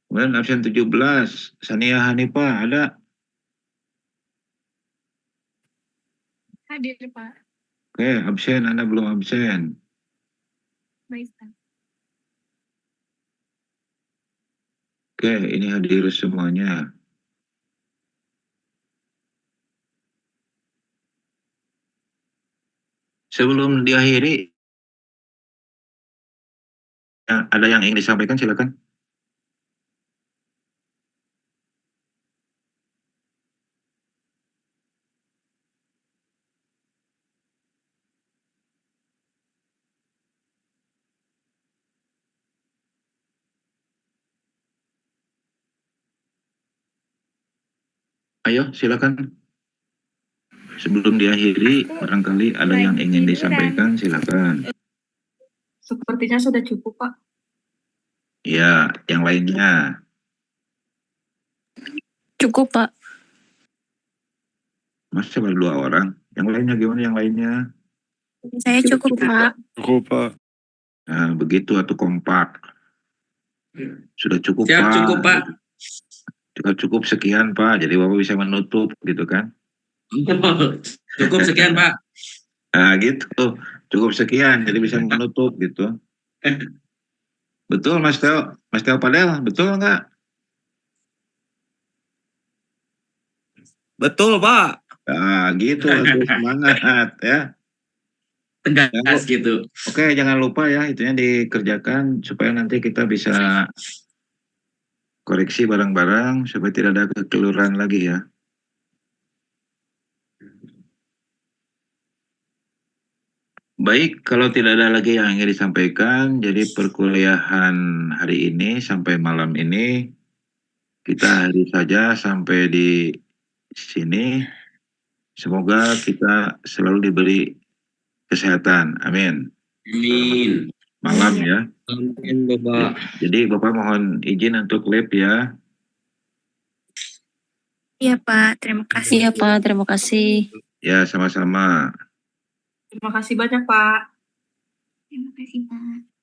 Kemudian absen 17 Sania Hanifah ada? Hadir, Pak. Oke, absen, Anda belum absen. Baik, Pak. Oke, ini hadir semuanya. Sebelum diakhiri, ada yang ingin disampaikan silakan. Ayo, silakan. Sebelum diakhiri, barangkali ada yang ingin disampaikan, silakan. Sepertinya sudah cukup, Pak. Ya, yang lainnya. Cukup, Pak. Masa baru 2 orang? Yang lainnya gimana yang lainnya? Saya cukup, Pak. Cukup, Pak. Nah, begitu atau kompak. Sudah cukup, Siap, Pak. cukup, Pak. Sudah cukup sekian, Pak. Jadi Bapak bisa menutup gitu kan. Cukup sekian, Pak. Nah, gitu. Cukup sekian, jadi bisa menutup gitu. Betul, Mas Teo? Mas Teo Padel, betul nggak? Betul, Pak. Nah, gitu. Semangat ya. Tegas gitu. Oke, jangan lupa ya, itunya dikerjakan supaya nanti kita bisa koreksi barang-barang supaya tidak ada kekeliruan lagi ya. Baik, kalau tidak ada lagi yang ingin disampaikan, jadi perkuliahan hari ini sampai malam ini kita hari saja sampai di sini. Semoga kita selalu diberi kesehatan. Amin. Amin. Malam ya. Amin, Bapak. Jadi Bapak mohon izin untuk lab ya. Iya, Pak. Terima kasih. Iya, Pak. Terima kasih. Ya, sama-sama. Terima kasih banyak, Pak. Terima kasih, Pak.